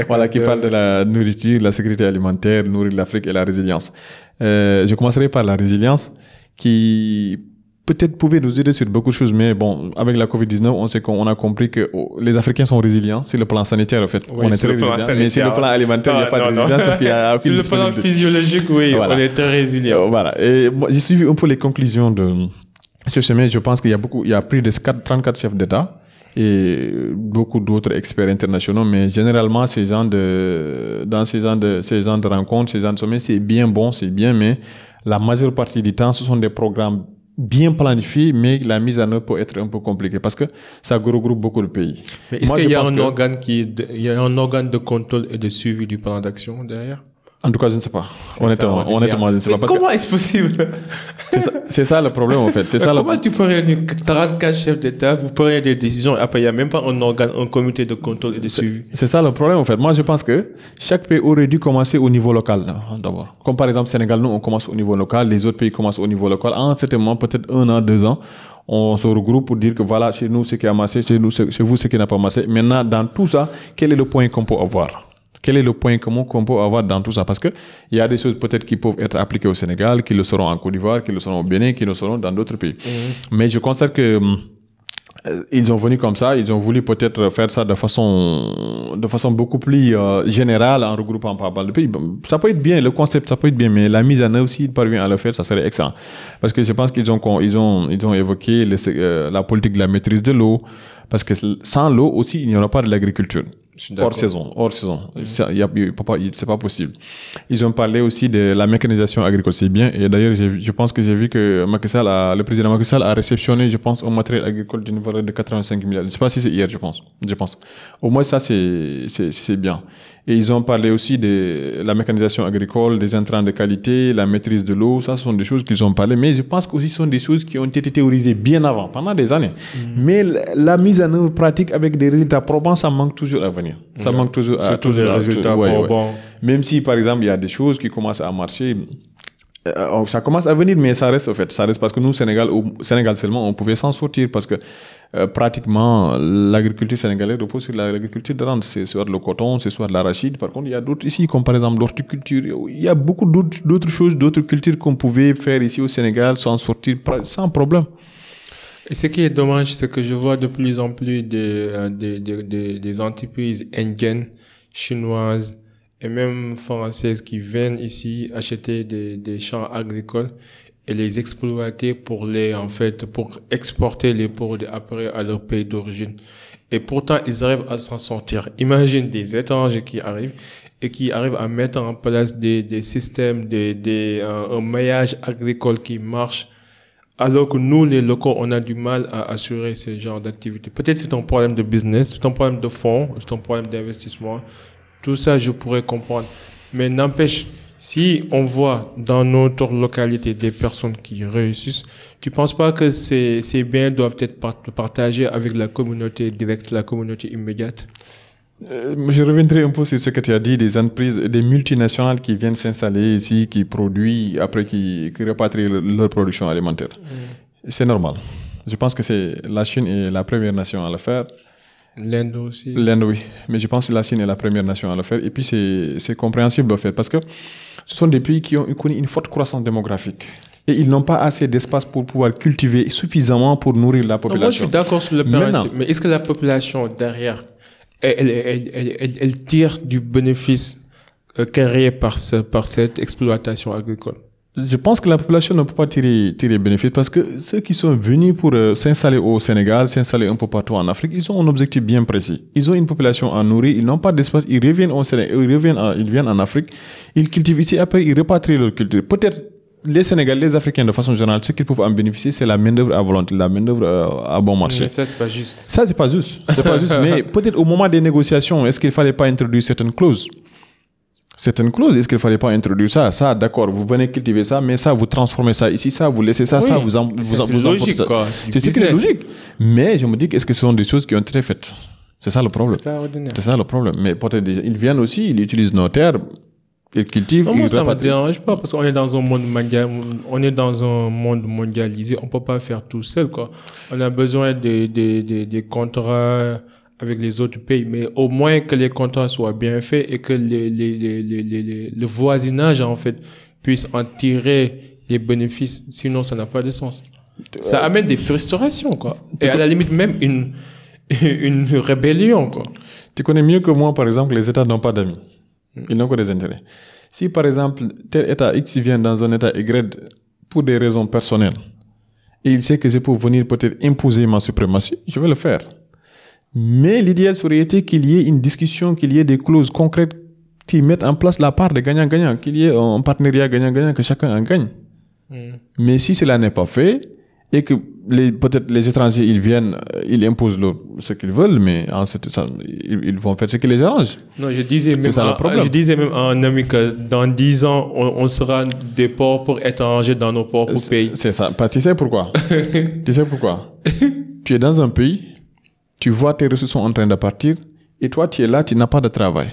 Speaker 1: Voilà, qui parle de la nourriture, la sécurité alimentaire, nourrir l'Afrique et la résilience. Je commencerai par la résilience, qui peut-être pouvait nous aider sur beaucoup de choses, mais bon, avec la COVID-19, on sait qu'on a compris que les Africains sont résilients sur le plan sanitaire, en fait.
Speaker 2: Oui,
Speaker 1: on est très résilients, mais sur le plan alimentaire, il n'y a pas de résilience parce qu'il y a aucune
Speaker 2: sur le plan physiologique, oui, voilà. On est très résilients.
Speaker 1: Voilà. Et moi, j'ai suivi un peu les conclusions de ce sommet. Je pense qu'il y a plus de 34 chefs d'État et beaucoup d'autres experts internationaux, mais généralement, dans ces genres de rencontres, ces genres de sommets, c'est bien bon, c'est bien, mais la majeure partie du temps, ce sont des programmes bien planifiés, mais la mise en œuvre peut être un peu compliquée parce que ça regroupe beaucoup de pays.
Speaker 2: Mais est-ce qu'il y a un organe de contrôle et de suivi du plan d'action derrière?
Speaker 1: En tout cas, je ne sais pas. Honnêtement, je ne sais pas.
Speaker 2: Comment est-ce possible?
Speaker 1: C'est ça le problème, en fait.
Speaker 2: Comment tu peux réunir 34 chefs d'État, vous prenez des décisions, et après, il n'y a même pas un organe, un comité de contrôle et de suivi?
Speaker 1: C'est ça le problème, en fait. Moi, je pense que chaque pays aurait dû commencer au niveau local, d'abord. Comme par exemple, Sénégal, nous, on commence au niveau local, les autres pays commencent au niveau local. En un certain moment, peut-être 1 an, 2 ans, on se regroupe pour dire que voilà, chez nous, ce qui a marché, chez vous, ce qui n'a pas marché. Maintenant, dans tout ça, quel est le point qu'on peut avoir? Quel est le point commun qu'on peut avoir dans tout ça? Parce qu'il y a des choses peut-être qui peuvent être appliquées au Sénégal, qui le seront en Côte d'Ivoire, qui le seront au Bénin, qui le seront dans d'autres pays. Mais je constate que ils ont venu comme ça, ils ont voulu peut-être faire ça de façon beaucoup plus générale en regroupant pas mal de pays. Ça peut être bien, le concept, ça peut être bien, mais la mise en œuvre, s'ils parviennent à le faire, ça serait excellent. Parce que je pense qu'ils ont évoqué la politique de la maîtrise de l'eau, parce que sans l'eau aussi, il n'y aura pas de l'agriculture. Hors saison. C'est pas possible. Ils ont parlé aussi de la mécanisation agricole, c'est bien. Et d'ailleurs, je pense que j'ai vu que le président Macky Sall a réceptionné, je pense, un matériel agricole d'une valeur de 85 milliards. Je ne sais pas si c'est hier, je pense. Au moins, ça, c'est bien. Et ils ont parlé aussi de la mécanisation agricole, des intrants de qualité, la maîtrise de l'eau. Ça, ce sont des choses qu'ils ont parlé. Mais je pense que ce sont des choses qui ont été théorisées bien avant, pendant des années. Mais la mise en œuvre pratique avec des résultats probants, ça manque toujours à venir. Ça manque toujours à
Speaker 2: des résultats probants.
Speaker 1: Même si, par exemple, il y a des choses qui commencent à marcher. Ça commence à venir, mais ça reste, ça reste parce que nous, au Sénégal seulement, on pouvait s'en sortir parce que pratiquement l'agriculture sénégalaise repose sur l'agriculture de rente. C'est soit le coton, c'est soit l'arachide. Par contre, il y a d'autres ici, comme par exemple l'horticulture. Il y a beaucoup d'autres choses, d'autres cultures qu'on pouvait faire ici au Sénégal, s'en sortir sans problème.
Speaker 2: Et ce qui est dommage, c'est que je vois de plus en plus des entreprises indiennes, chinoises et même françaises qui viennent ici acheter des champs agricoles et les exploiter pour exporter les produits après à leur pays d'origine. Et pourtant, ils arrivent à s'en sortir. Imagine des étrangers qui arrivent à mettre en place des systèmes, un maillage agricole qui marche. Alors que nous, les locaux, on a du mal à assurer ce genre d'activité. Peut-être c'est un problème de business, c'est un problème de fonds, c'est un problème d'investissement. Tout ça, je pourrais comprendre. Mais n'empêche, si on voit dans notre localité des personnes qui réussissent, tu penses pas que ces biens doivent être partagés avec la communauté directe, la communauté immédiate?
Speaker 1: Je reviendrai un peu sur ce que tu as dit, des entreprises, des multinationales qui viennent s'installer ici, qui produisent, après qui repatrient leur production alimentaire. C'est normal. Je pense que la Chine est la première nation à le faire.
Speaker 2: L'Inde aussi.
Speaker 1: L'Inde, oui. Mais je pense que la Chine est la première nation à le faire. Et puis, c'est compréhensible en fait, parce que ce sont des pays qui ont connu une forte croissance démographique. Et ils n'ont pas assez d'espace pour pouvoir cultiver suffisamment pour nourrir la population.
Speaker 2: Non, moi, je suis d'accord sur le principe. Mais est-ce que la population derrière, elle tire du bénéfice créé par cette exploitation agricole?
Speaker 1: Je pense que la population ne peut pas tirer bénéfice parce que ceux qui sont venus pour s'installer au Sénégal, s'installer un peu partout en Afrique, ils ont un objectif bien précis. Ils ont une population à nourrir, ils n'ont pas d'espace, ils reviennent au Sénégal, ils viennent en Afrique, ils cultivent ici, après ils repatrient leur culture. Peut-être les Sénégalais, les Africains de façon générale, ce qu'ils peuvent en bénéficier, c'est la main-d'œuvre à volonté, la main-d'œuvre à bon marché.
Speaker 2: Mais ça, c'est pas juste.
Speaker 1: Ça, c'est pas juste. C'est pas juste. Mais peut-être au moment des négociations, est-ce qu'il fallait pas introduire certaines clauses? Est-ce qu'il fallait pas introduire ça? Ça, d'accord, vous venez cultiver ça, mais ça, vous transformez ça ici, ça, vous laissez ça,
Speaker 2: oui,
Speaker 1: ça, vous emportez ça. C'est ce qui est logique. Mais je me dis, est-ce que ce sont des choses qui ont été faites? C'est ça le problème. C'est ça le problème. Mais peut-être ils viennent aussi, ils utilisent nos terres, ils cultivent.
Speaker 2: Non, moi, ça ne me dérange pas parce qu'on est dans un monde mondialisé. On peut pas faire tout seul, quoi. On a besoin des contrats avec les autres pays, mais au moins que les contrats soient bien faits et que le voisinage, en fait, puisse en tirer les bénéfices. Sinon, ça n'a pas de sens. Ça amène des frustrations, quoi. Et à la limite, même une rébellion, quoi.
Speaker 1: Tu connais mieux que moi, par exemple, les États n'ont pas d'amis. Ils n'ont que des intérêts. Si, par exemple, tel État X vient dans un État Y pour des raisons personnelles, et il sait que c'est pour venir peut-être imposer ma suprématie, je vais le faire. Mais l'idéal serait été qu'il y ait une discussion, qu'il y ait des clauses concrètes qui mettent en place la part de gagnant-gagnant, qu'il y ait un partenariat gagnant-gagnant, que chacun en gagne. Mais si cela n'est pas fait, et que peut-être les étrangers, ils viennent, ils imposent ce qu'ils veulent, mais ils vont faire ce qui les arrange.
Speaker 2: Non, je disais même à un ami que dans 10 ans, on sera des pauvres étrangers dans nos propres pays.
Speaker 1: C'est ça. Parce que tu sais pourquoi? Tu es dans un pays, tu vois tes ressources sont en train de partir, et toi, tu es là, tu n'as pas de travail.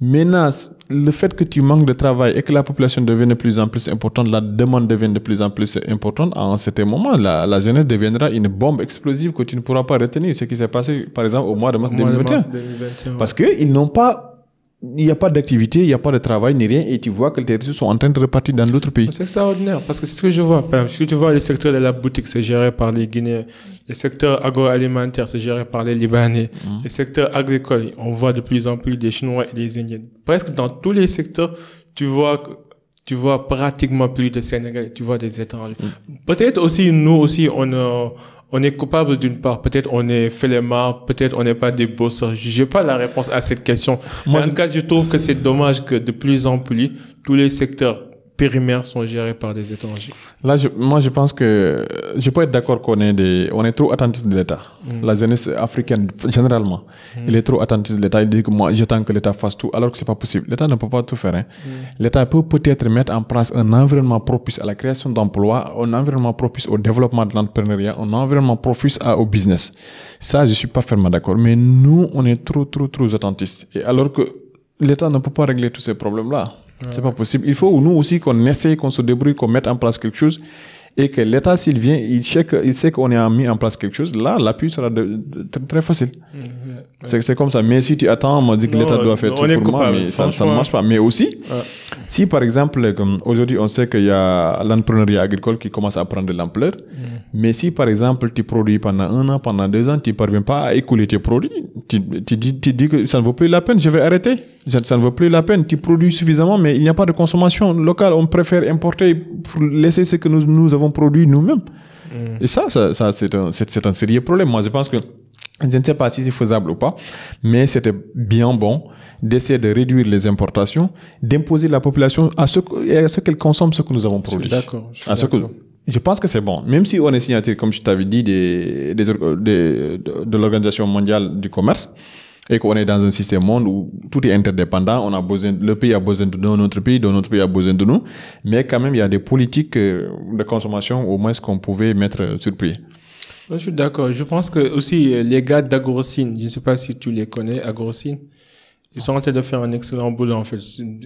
Speaker 1: Maintenant, le fait que tu manques de travail et que la population devienne de plus en plus importante, la demande devient de plus en plus importante, à un certain moment, la jeunesse deviendra une bombe explosive que tu ne pourras pas retenir. Ce qui s'est passé, par exemple, au mois de mars 2021. Parce qu'il n'y a pas d'activité, il n'y a pas de travail, ni rien, et tu vois que les ressources sont en train de repartir dans d'autres pays.
Speaker 2: C'est extraordinaire, parce que c'est ce que je vois. Par exemple, si tu vois les secteurs de la boutique, c'est géré par les Guinéens. Les secteurs agroalimentaires, c'est géré par les Libanais. Les secteurs agricoles, on voit de plus en plus des Chinois et des Indiens. Presque dans tous les secteurs, tu vois pratiquement plus de Sénégalais, tu vois des étrangers. Peut-être aussi, nous aussi, on est coupable d'une part. Peut-être on est flemmards, peut-être on n'est pas des bosseurs. J'ai pas la réponse à cette question. En tout cas, je trouve que c'est dommage que de plus en plus, tous les secteurs périmères sont gérés par des étrangers. Là,
Speaker 1: moi, je pense que je peux être d'accord qu'on est trop attentiste de l'État. La jeunesse africaine, généralement, elle est trop attentiste de l'État. Il dit que moi, j'attends que l'État fasse tout, alors que c'est pas possible. L'État ne peut pas tout faire. Hein. L'État peut peut-être mettre en place un environnement propice à la création d'emplois, un environnement propice au développement de l'entrepreneuriat, un environnement propice au business. Ça, je suis parfaitement d'accord. Mais nous, on est trop attentistes. Et alors que l'État ne peut pas régler tous ces problèmes-là. C'est pas possible. Il faut nous aussi qu'on essaye, qu'on se débrouille, qu'on mette en place quelque chose et que l'État, s'il vient, il sait qu'on a mis en place quelque chose. Là, l'appui sera très facile. C'est comme ça. Mais si tu attends, on m'a dit que l'État doit faire tout pour moi, mais ça ne marche pas. Mais aussi, si par exemple, aujourd'hui, on sait qu'il y a l'entrepreneuriat agricole qui commence à prendre de l'ampleur, mais si par exemple, tu produis pendant 1 an, pendant 2 ans, tu ne parviens pas à écouler tes produits, tu dis que ça ne vaut plus la peine, je vais arrêter. Ça ne vaut plus la peine. Tu produis suffisamment, mais il n'y a pas de consommation locale. On préfère importer pour laisser ce que nous avons produit nous-mêmes. Et ça c'est un sérieux problème. Moi, je pense que, je ne sais pas si c'est faisable ou pas, mais c'était bien bon d'essayer de réduire les importations, d'imposer la population à ce qu'elle consomme ce que nous avons produit.
Speaker 2: D'accord.
Speaker 1: Je pense que c'est bon. Même si on est signataire, comme je t'avais dit, de l'Organisation mondiale du commerce, et qu'on est dans un système monde où tout est interdépendant, le pays a besoin de notre pays, notre pays a besoin de nous, mais quand même, il y a des politiques de consommation, au moins, qu'on pouvait mettre sur pied.
Speaker 2: Je suis d'accord. Je pense que aussi, les gars d'Agrocine, je ne sais pas si tu les connais, Agrocine, ils sont en train de faire un excellent boulot, en fait.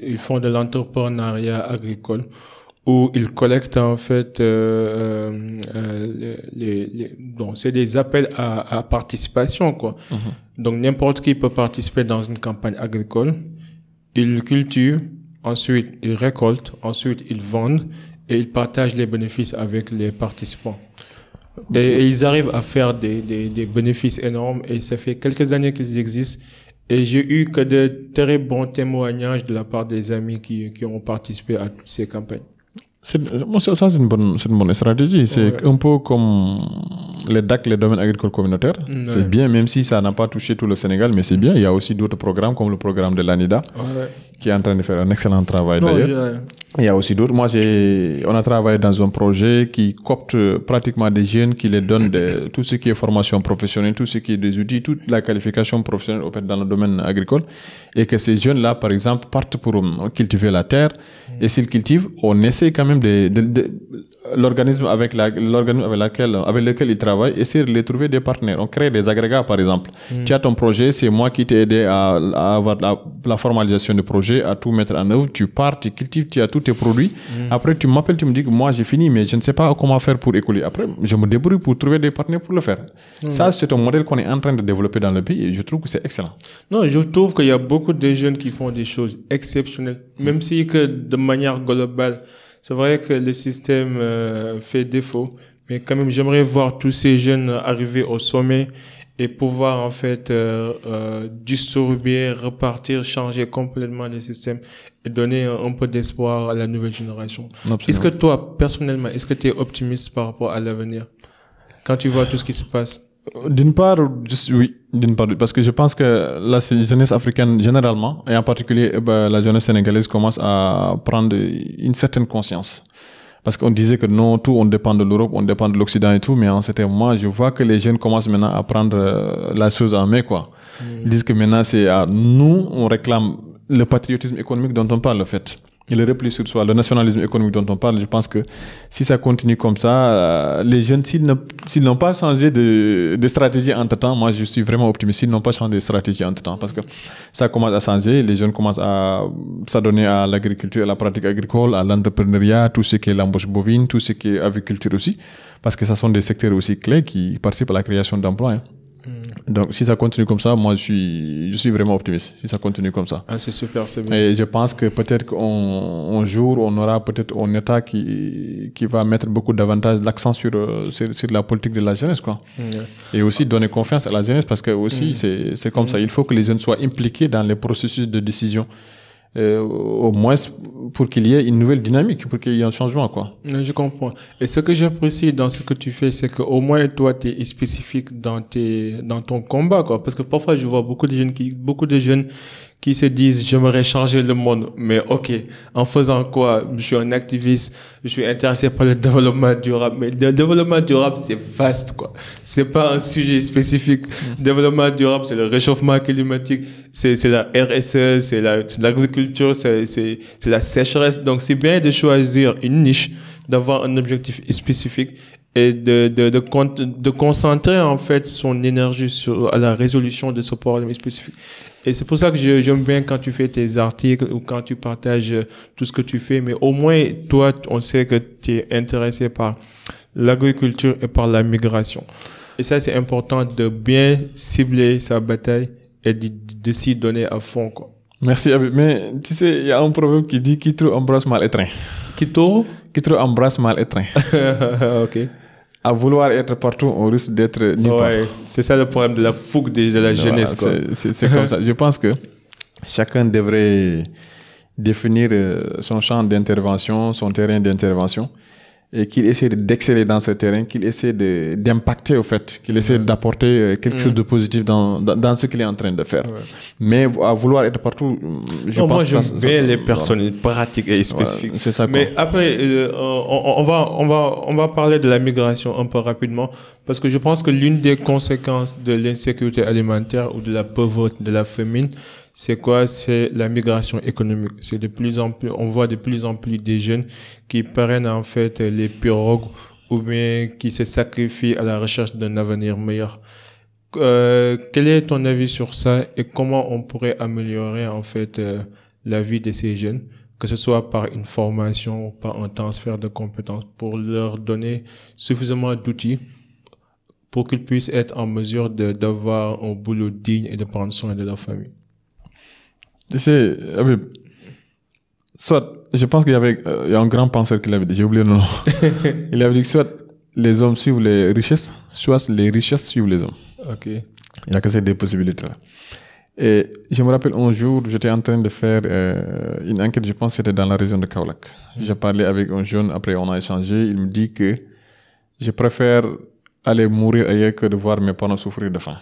Speaker 2: Ils font de l'entrepreneuriat agricole, où ils collectent, en fait, donc, c'est des appels à participation, quoi. Donc, n'importe qui peut participer dans une campagne agricole. Ils cultivent, ensuite, ils récoltent, ensuite, ils vendent et ils partagent les bénéfices avec les participants. Et ils arrivent à faire des bénéfices énormes et ça fait quelques années qu'ils existent. Et j'ai eu que de très bons témoignages de la part des amis qui ont participé à toutes ces campagnes.
Speaker 1: Ça, c'est une bonne stratégie. C'est un peu comme les DAC, les domaines agricoles communautaires. C'est bien, même si ça n'a pas touché tout le Sénégal, mais c'est bien. Il y a aussi d'autres programmes, comme le programme de l'ANIDA, qui est en train de faire un excellent travail d'ailleurs. Il y a aussi d'autres. Moi, on a travaillé dans un projet qui copte pratiquement des jeunes, qui les donne tout ce qui est formation professionnelle, tout ce qui est des outils, toute la qualification professionnelle dans le domaine agricole. Et que ces jeunes-là, par exemple, partent pour cultiver la terre. Et s'ils cultivent, on essaie quand même l'organisme avec lequel ils travaillent, essayer de les trouver des partenaires. On crée des agrégats, par exemple. Tu as ton projet, c'est moi qui t'ai aidé à avoir la formalisation du projet, à tout mettre en œuvre. Tu pars, tu cultives, tu as tous tes produits. Après, tu m'appelles, tu me dis que moi, j'ai fini, mais je ne sais pas comment faire pour écouler. Après, je me débrouille pour trouver des partenaires pour le faire. Ça, c'est un modèle qu'on est en train de développer dans le pays et je trouve que c'est excellent.
Speaker 2: Non, je trouve qu'il y a beaucoup de jeunes qui font des choses exceptionnelles, même si que de manière globale, c'est vrai que le système fait défaut, mais quand même, j'aimerais voir tous ces jeunes arriver au sommet et pouvoir en fait distribuer, repartir, changer complètement le système et donner un peu d'espoir à la nouvelle génération. Absolument. Est-ce que toi, personnellement, est-ce que tu es optimiste par rapport à l'avenir quand tu vois tout ce qui se passe?
Speaker 1: D'une part, oui, parce que je pense que la jeunesse africaine généralement, et en particulier la jeunesse sénégalaise, commence à prendre une certaine conscience. Parce qu'on disait que non, tout, on dépend de l'Europe, on dépend de l'Occident et tout, mais en certain moment, je vois que les jeunes commencent maintenant à prendre la chose en main, quoi. Ils disent que maintenant, c'est à nous, on réclame le patriotisme économique dont on parle, en fait. Et le repli sur soi, le nationalisme économique dont on parle, je pense que si ça continue comme ça, les jeunes, s'ils n'ont pas changé de stratégie entre-temps, moi je suis vraiment optimiste, s'ils n'ont pas changé de stratégie entre-temps, parce que ça commence à changer, les jeunes commencent à s'adonner à l'agriculture, à la pratique agricole, à l'entrepreneuriat, tout ce qui est l'embauche bovine, tout ce qui est agriculture aussi, parce que ce sont des secteurs aussi clés qui participent à la création d'emplois. Hein. Donc, si ça continue comme ça, moi, je suis vraiment optimiste. Si ça continue comme ça.
Speaker 2: Ah, c'est super, c'est bien.
Speaker 1: Et je pense que peut-être qu'un jour, on aura peut-être un État qui va mettre beaucoup davantage l'accent sur la politique de la jeunesse, quoi. Et aussi donner confiance à la jeunesse parce que aussi, c'est comme ça. Il faut que les jeunes soient impliqués dans les processus de décision. Au moins pour qu'il y ait une nouvelle dynamique, pour qu'il y ait un changement, quoi.
Speaker 2: Je comprends. Et ce que j'apprécie dans ce que tu fais, c'est qu'au moins toi, tu es spécifique dans ton combat, quoi. Parce que parfois, je vois beaucoup de jeunes qui se disent, j'aimerais changer le monde. Mais ok, en faisant quoi? Je suis un activiste, je suis intéressé par le développement durable. Mais le développement durable, c'est vaste, quoi. C'est pas un sujet spécifique. Le développement durable, c'est le réchauffement climatique, c'est la RSE, c'est l'agriculture, c'est la sécheresse. Donc, c'est bien de choisir une niche, d'avoir un objectif spécifique et de concentrer, en fait, son énergie à la résolution de ce problème spécifique. Et c'est pour ça que j'aime bien quand tu fais tes articles ou quand tu partages tout ce que tu fais. Mais au moins, toi, on sait que tu es intéressé par l'agriculture et par la migration. Et ça, c'est important de bien cibler sa bataille et de s'y donner à fond, quoi.
Speaker 1: Merci, Habib. Mais tu sais, il y a un proverbe qui dit qui trop embrasse mal étreint. Qui trop embrasse mal étreint.
Speaker 2: Ok.
Speaker 1: À vouloir être partout, on risque d'être nulle part.
Speaker 2: C'est ça le problème de la fougue de la jeunesse, quoi.
Speaker 1: C'est comme ça. Je pense que chacun devrait définir son champ d'intervention, son terrain d'intervention, et qu'il essaie d'exceller dans ce terrain, qu'il essaie d'impacter au fait, qu'il essaie d'apporter quelque chose de positif dans ce qu'il est en train de faire. Mais à vouloir être partout, je pense que
Speaker 2: j'aime bien les personnes pratiques et spécifiques.
Speaker 1: C'est ça.
Speaker 2: Mais après, on va parler de la migration un peu rapidement, parce que je pense que l'une des conséquences de l'insécurité alimentaire ou de la pauvreté, de la famine, c'est quoi? C'est la migration économique. C'est de plus en plus, on voit de plus en plus des jeunes qui prennent en fait les pirogues ou bien qui se sacrifient à la recherche d'un avenir meilleur. Quel est ton avis sur ça et comment on pourrait améliorer en fait la vie de ces jeunes, que ce soit par une formation ou par un transfert de compétences, pour leur donner suffisamment d'outils pour qu'ils puissent être en mesure d'avoir un boulot digne et de prendre soin de leur famille?
Speaker 1: Tu sais, soit, je pense qu'il y a un grand penseur qui l'avait dit, j'ai oublié le nom. Il avait dit que soit les hommes suivent les richesses, soit les richesses suivent les hommes.
Speaker 2: Ok.
Speaker 1: Il n'y a que ces deux possibilités-là. Et je me rappelle un jour, j'étais en train de faire une enquête, je pense que c'était dans la région de Kaolack. J'ai parlé avec un jeune, après on a échangé, il me dit que je préfère aller mourir ailleurs que de voir mes parents souffrir de faim.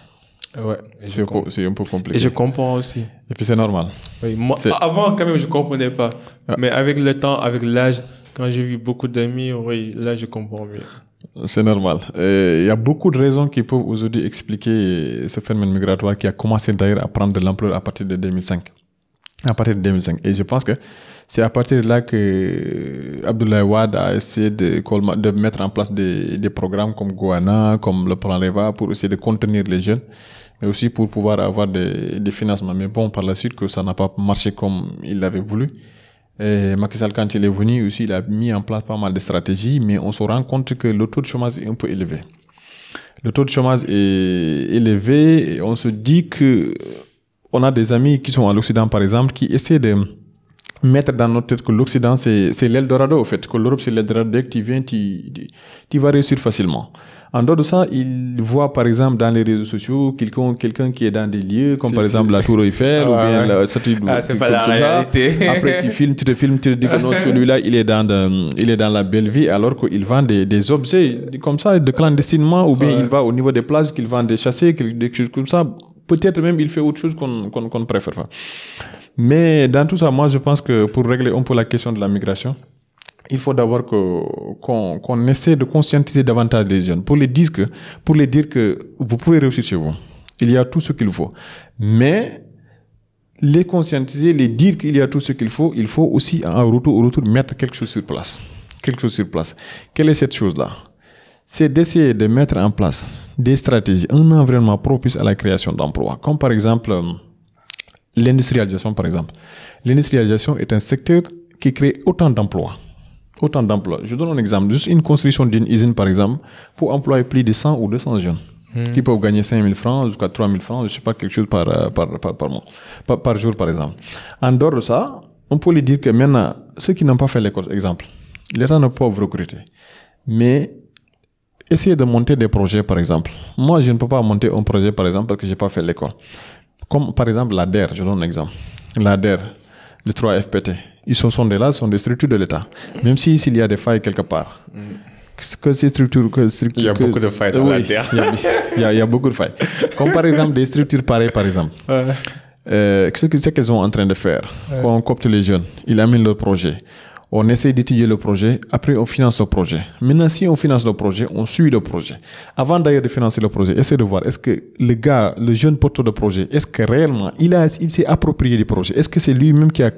Speaker 2: Ouais,
Speaker 1: c'est un peu compliqué.
Speaker 2: Et je comprends aussi.
Speaker 1: Et puis c'est normal.
Speaker 2: Oui, moi, avant, quand même, je comprenais pas. Ah. Mais avec le temps, avec l'âge, quand j'ai vu beaucoup d'amis, oui, là, je comprends mieux.
Speaker 1: C'est normal. Il y a beaucoup de raisons qui peuvent aujourd'hui expliquer ce phénomène migratoire qui a commencé d'ailleurs à prendre de l'ampleur à partir de 2005. Et je pense que c'est à partir de là que Abdoulaye Wade a essayé de mettre en place des programmes comme Goana, comme le Plan REVA, pour essayer de contenir les jeunes, mais aussi pour pouvoir avoir des financements. Mais bon, par la suite, que ça n'a pas marché comme il l'avait voulu. Et Macky Sall, quand il est venu aussi, il a mis en place pas mal de stratégies, mais on se rend compte que le taux de chômage est un peu élevé. Le taux de chômage est élevé et on se dit que on a des amis qui sont à l'Occident, par exemple, qui essaient de mettre dans notre tête que l'Occident, c'est l'Eldorado, au fait, que l'Europe, c'est l'Eldorado. Dès que tu viens, tu vas réussir facilement. En dehors de ça, ils voient, par exemple, dans les réseaux sociaux, quelqu'un qui est dans des lieux, comme par exemple la Tour Eiffel, ou bien la statue de...
Speaker 2: c'est pas la réalité.
Speaker 1: Après, tu te dis que non, celui-là, il est dans la belle vie, alors qu'il vend des objets comme ça, de clandestinement, ou bien il va au niveau des plages, qu'il vend des chassés, des choses comme ça. Peut-être même il fait autre chose qu'on ne préfère pas. Mais dans tout ça, moi, je pense que pour régler un peu la question de la migration, il faut d'abord qu'on essaie de conscientiser davantage les jeunes pour les dire que vous pouvez réussir chez vous. Il y a tout ce qu'il faut. Mais les conscientiser, les dire qu'il y a tout ce qu'il faut aussi en retour mettre quelque chose sur place. Quelle est cette chose-là? C'est d'essayer de mettre en place des stratégies, un environnement propice à la création d'emplois. Comme par exemple, l'industrialisation, par exemple. L'industrialisation est un secteur qui crée autant d'emplois. Je donne un exemple. Juste une construction d'une usine, par exemple, pour employer plus de 100 ou 200 jeunes qui peuvent gagner 5 000 francs jusqu'à 3 000 francs, je ne sais pas, quelque chose par mois, par jour, par exemple. En dehors de ça, on peut lui dire que maintenant, ceux qui n'ont pas fait l'école, exemple, l'État ne peut pas vous recruter. Mais essayez de monter des projets, par exemple. Moi, je ne peux pas monter un projet, par exemple, parce que je n'ai pas fait l'école. Comme, par exemple, l'ADER, je donne un exemple. L'ADER, les 3 FPT, ils sont des structures de l'État. Même s'il y a des failles quelque part. Que ces structures...
Speaker 2: Il y a beaucoup de failles dans l'ADER.
Speaker 1: Il y a beaucoup de failles. Comme, par exemple, des structures pareilles, par exemple. Ce qu'elles sont en train de faire, quand on copte les jeunes, ils amènent leur projet. On essaie d'étudier le projet, après on finance le projet. Maintenant, si on finance le projet, on suit le projet. Avant d'ailleurs de financer le projet, essayez de voir, est-ce que le jeune porteur de projet, est-ce que réellement, il s'est approprié du projet? Est-ce que c'est lui-même qui a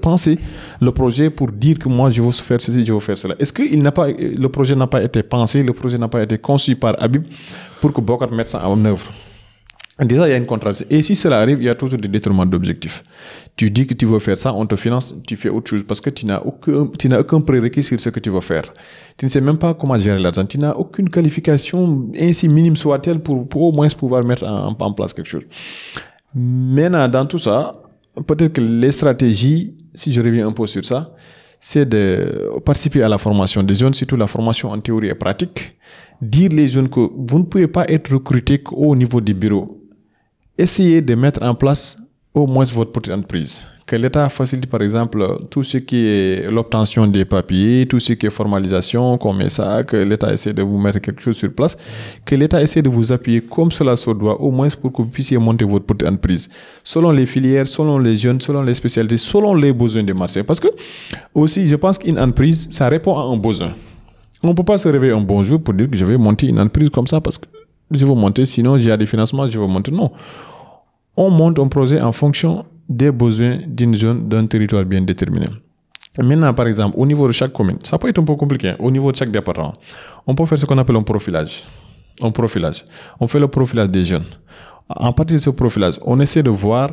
Speaker 1: pensé le projet pour dire que moi, je veux faire ceci, je veux faire cela? Est-ce que le projet n'a pas été pensé, le projet n'a pas été conçu par Habib pour que Bokar mette ça en œuvre? Déjà, il y a une contradiction. Et si cela arrive, il y a toujours des détournements d'objectifs. Tu dis que tu veux faire ça, on te finance, tu fais autre chose parce que tu n'as aucun prérequis sur ce que tu veux faire. Tu ne sais même pas comment gérer l'argent. Tu n'as aucune qualification, ainsi minime soit-elle, pour au moins pouvoir mettre en place quelque chose. Maintenant, dans tout ça, peut-être que les stratégies, si je reviens un peu sur ça, c'est de participer à la formation des jeunes, surtout la formation en théorie et pratique. Dire les jeunes que vous ne pouvez pas être recruté qu'au niveau des bureaux. Essayez de mettre en place au moins votre petite entreprise. Que l'État facilite par exemple tout ce qui est l'obtention des papiers, tout ce qui est formalisation, comme ça, que l'État essaie de vous mettre quelque chose sur place, que l'État essaie de vous appuyer comme cela se doit, au moins pour que vous puissiez monter votre petite entreprise. Selon les filières, selon les jeunes, selon les spécialités, selon les besoins des marchés. Parce que aussi, je pense qu'une entreprise, ça répond à un besoin. On ne peut pas se réveiller un bon jour pour dire que je vais monter une entreprise comme ça parce que je veux monter, sinon j'ai des financements, je veux monter. Non. On monte un projet en fonction des besoins d'une zone, d'un territoire bien déterminé. Maintenant, par exemple, au niveau de chaque commune, ça peut être un peu compliqué, au niveau de chaque département, on peut faire ce qu'on appelle un profilage. On fait le profilage des jeunes. À partir de ce profilage, on essaie de voir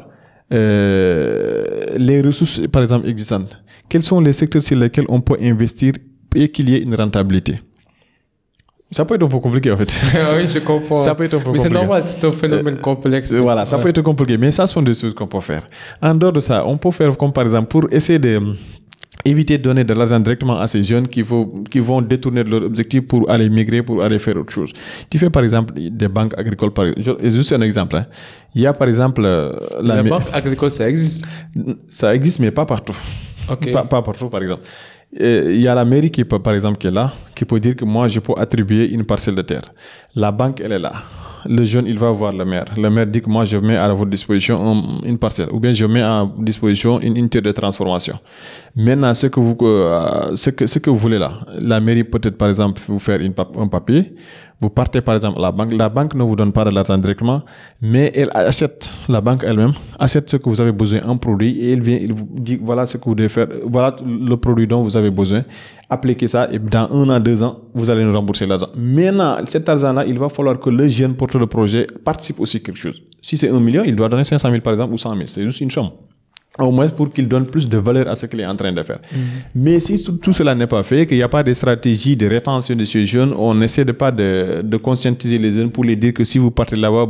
Speaker 1: les ressources, par exemple, existantes. Quels sont les secteurs sur lesquels on peut investir et qu'il y ait une rentabilité. Ça peut être un peu compliqué en fait.
Speaker 2: Oui, je comprends.
Speaker 1: Ça peut être un peu compliqué.
Speaker 2: Mais c'est normal, c'est un phénomène complexe.
Speaker 1: Voilà, ça peut être compliqué, mais ça sont des choses qu'on peut faire. En dehors de ça, on peut faire comme par exemple pour essayer d'éviter de donner de l'argent directement à ces jeunes qui vont détourner de leur objectif pour aller migrer, pour aller faire autre chose. Tu fais par exemple des banques agricoles, juste un exemple. Hein. Il y a par exemple...
Speaker 2: La banque agricole, ça existe?
Speaker 1: Ça existe, mais pas partout.
Speaker 2: Okay.
Speaker 1: Pas partout, par exemple. Il y a la mairie qui peut, par exemple, qui est là, qui peut dire que moi, je peux attribuer une parcelle de terre. La banque, elle est là. Le jeune, il va voir le maire. Le maire dit que moi, je mets à votre disposition une parcelle. Ou bien, je mets à disposition une unité de transformation. Maintenant, ce que vous voulez là, la mairie peut-être, par exemple, vous faire un papier. Vous partez, par exemple, à la banque. La banque ne vous donne pas de l'argent directement, mais elle achète, la banque elle-même, achète ce que vous avez besoin en produit et il vous dit voilà ce que vous devez faire, voilà le produit dont vous avez besoin. Appliquez ça et dans 1 an, 2 ans, vous allez nous rembourser l'argent. Maintenant, cet argent-là, il va falloir que le jeune porteur de projet participe aussi quelque chose. Si c'est 1 million, il doit donner 500 000 par exemple ou 100 000. C'est juste une somme. Au moins pour qu'il donne plus de valeur à ce qu'il est en train de faire. Mais si tout cela n'est pas fait, qu'il n'y a pas de stratégie de rétention de ces jeunes, on n'essaie pas de conscientiser les jeunes pour les dire que si vous partez là-bas,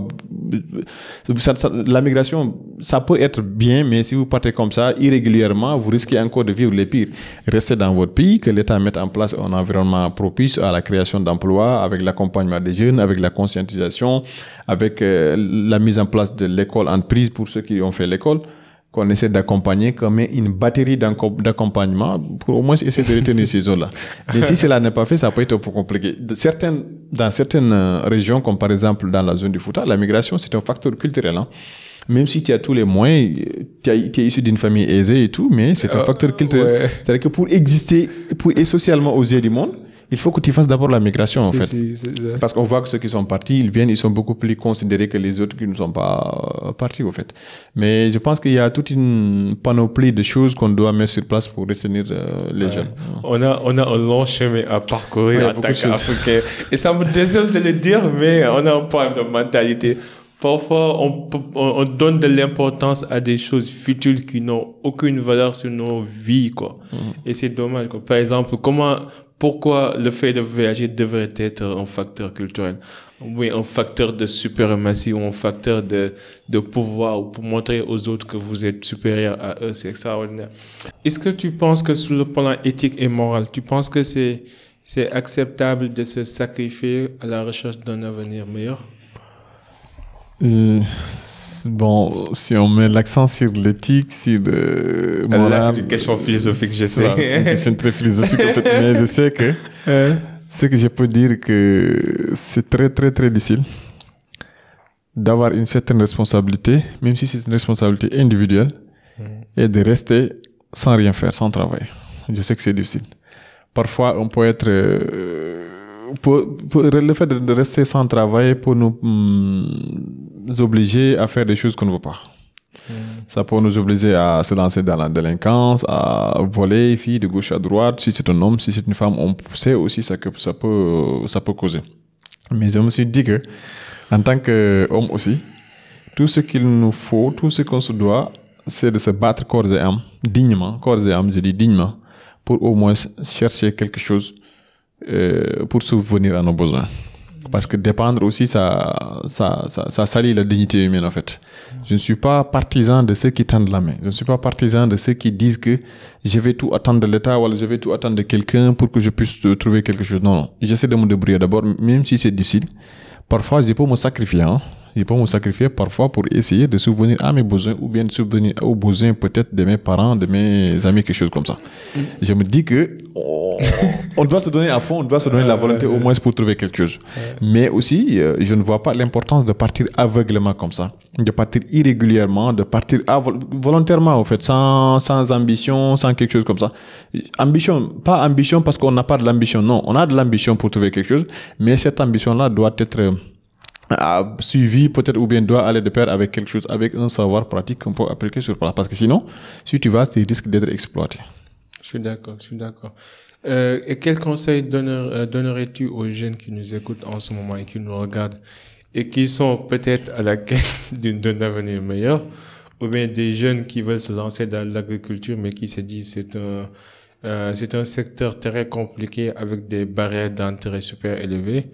Speaker 1: la migration, ça peut être bien, mais si vous partez comme ça, irrégulièrement, vous risquez encore de vivre les pires. Restez dans votre pays, que l'État mette en place un environnement propice à la création d'emplois, avec l'accompagnement des jeunes, avec la conscientisation, avec la mise en place de l'école en prise pour ceux qui ont fait l'école. Qu'on essaie d'accompagner comme une batterie d'accompagnement pour au moins essayer de retenir ces zones-là. Mais si cela n'est pas fait, ça peut être un peu compliqué. Dans certaines régions, comme par exemple dans la zone du Fouta, la migration, c'est un facteur culturel. Hein. Même si tu as tous les moyens, tu es issu d'une famille aisée et tout, mais c'est un facteur culturel. Ouais. C'est-à-dire que pour exister et socialement aux yeux du monde, il faut que tu fasses d'abord la migration, en fait. Parce qu'on voit que ceux qui sont partis, ils viennent, ils sont beaucoup plus considérés que les autres qui ne sont pas partis, au fait. Mais je pense qu'il y a toute une panoplie de choses qu'on doit mettre sur place pour retenir les jeunes.
Speaker 2: On a un long chemin à parcourir en tant qu'Africain. Et ça me désole de le dire, mais on a un problème de mentalité. Parfois, on donne de l'importance à des choses futiles qui n'ont aucune valeur sur nos vies, quoi. Et c'est dommage, quoi. Par exemple, pourquoi le fait de voyager devrait être un facteur culturel? Oui, un facteur de suprématie ou un facteur de pouvoir ou pour montrer aux autres que vous êtes supérieur à eux, c'est extraordinaire. Est-ce que tu penses que sur le plan éthique et moral, tu penses que c'est acceptable de se sacrifier à la recherche d'un avenir meilleur?
Speaker 1: Bon, si on met l'accent sur l'éthique, sur le moral...
Speaker 2: Là, c'est une question philosophique, je sais.
Speaker 1: C'est une question très philosophique, en fait. Mais je sais que ce que je peux dire que c'est très, très, très difficile d'avoir une certaine responsabilité, même si c'est une responsabilité individuelle, et de rester sans rien faire, sans travail. Je sais que c'est difficile. Parfois, on peut être... le fait de rester sans travail pour nous obliger à faire des choses qu'on ne veut pas. Ça peut nous obliger à se lancer dans la délinquance, à voler filles de gauche à droite. Si c'est un homme, si c'est une femme, on sait aussi ça que ça peut causer. Mais je me suis dit que, en tant qu'homme aussi, Tout ce qu'il nous faut, tout ce qu'on se doit, c'est de se battre corps et âme, dignement, corps et âme, je dis dignement, pour au moins chercher quelque chose pour subvenir à nos besoins. Parce que dépendre aussi, ça salit la dignité humaine, en fait. Je ne suis pas partisan de ceux qui tendent la main. Je ne suis pas partisan de ceux qui disent que je vais tout attendre de l'État ou je vais tout attendre de quelqu'un pour que je puisse trouver quelque chose. Non, non. J'essaie de me débrouiller d'abord, même si c'est difficile. Parfois, je peux me sacrifier. Je peux me sacrifier parfois pour essayer de subvenir à mes besoins ou bien de subvenir aux besoins peut-être de mes parents, de mes amis, quelque chose comme ça. Je me dis que on doit se donner à fond, on doit se donner la volonté au moins pour trouver quelque chose. Mais aussi, je ne vois pas l'importance de partir aveuglément comme ça, de partir irrégulièrement, de partir volontairement en fait, sans ambition, sans quelque chose comme ça. Ambition, pas ambition parce qu'on n'a pas de l'ambition, non, on a de l'ambition pour trouver quelque chose, mais cette ambition-là doit être suivi peut-être ou bien doit aller de pair avec quelque chose, avec un savoir pratique qu'on peut appliquer sur place. Parce que sinon, si tu vas, tu risques d'être exploité.
Speaker 2: Je suis d'accord. Et quel conseil donnerais-tu aux jeunes qui nous écoutent en ce moment et qui nous regardent et qui sont peut-être à la quête d'un avenir meilleur, ou bien des jeunes qui veulent se lancer dans l'agriculture mais qui se disent c'est un secteur très compliqué avec des barrières d'entrée super élevées.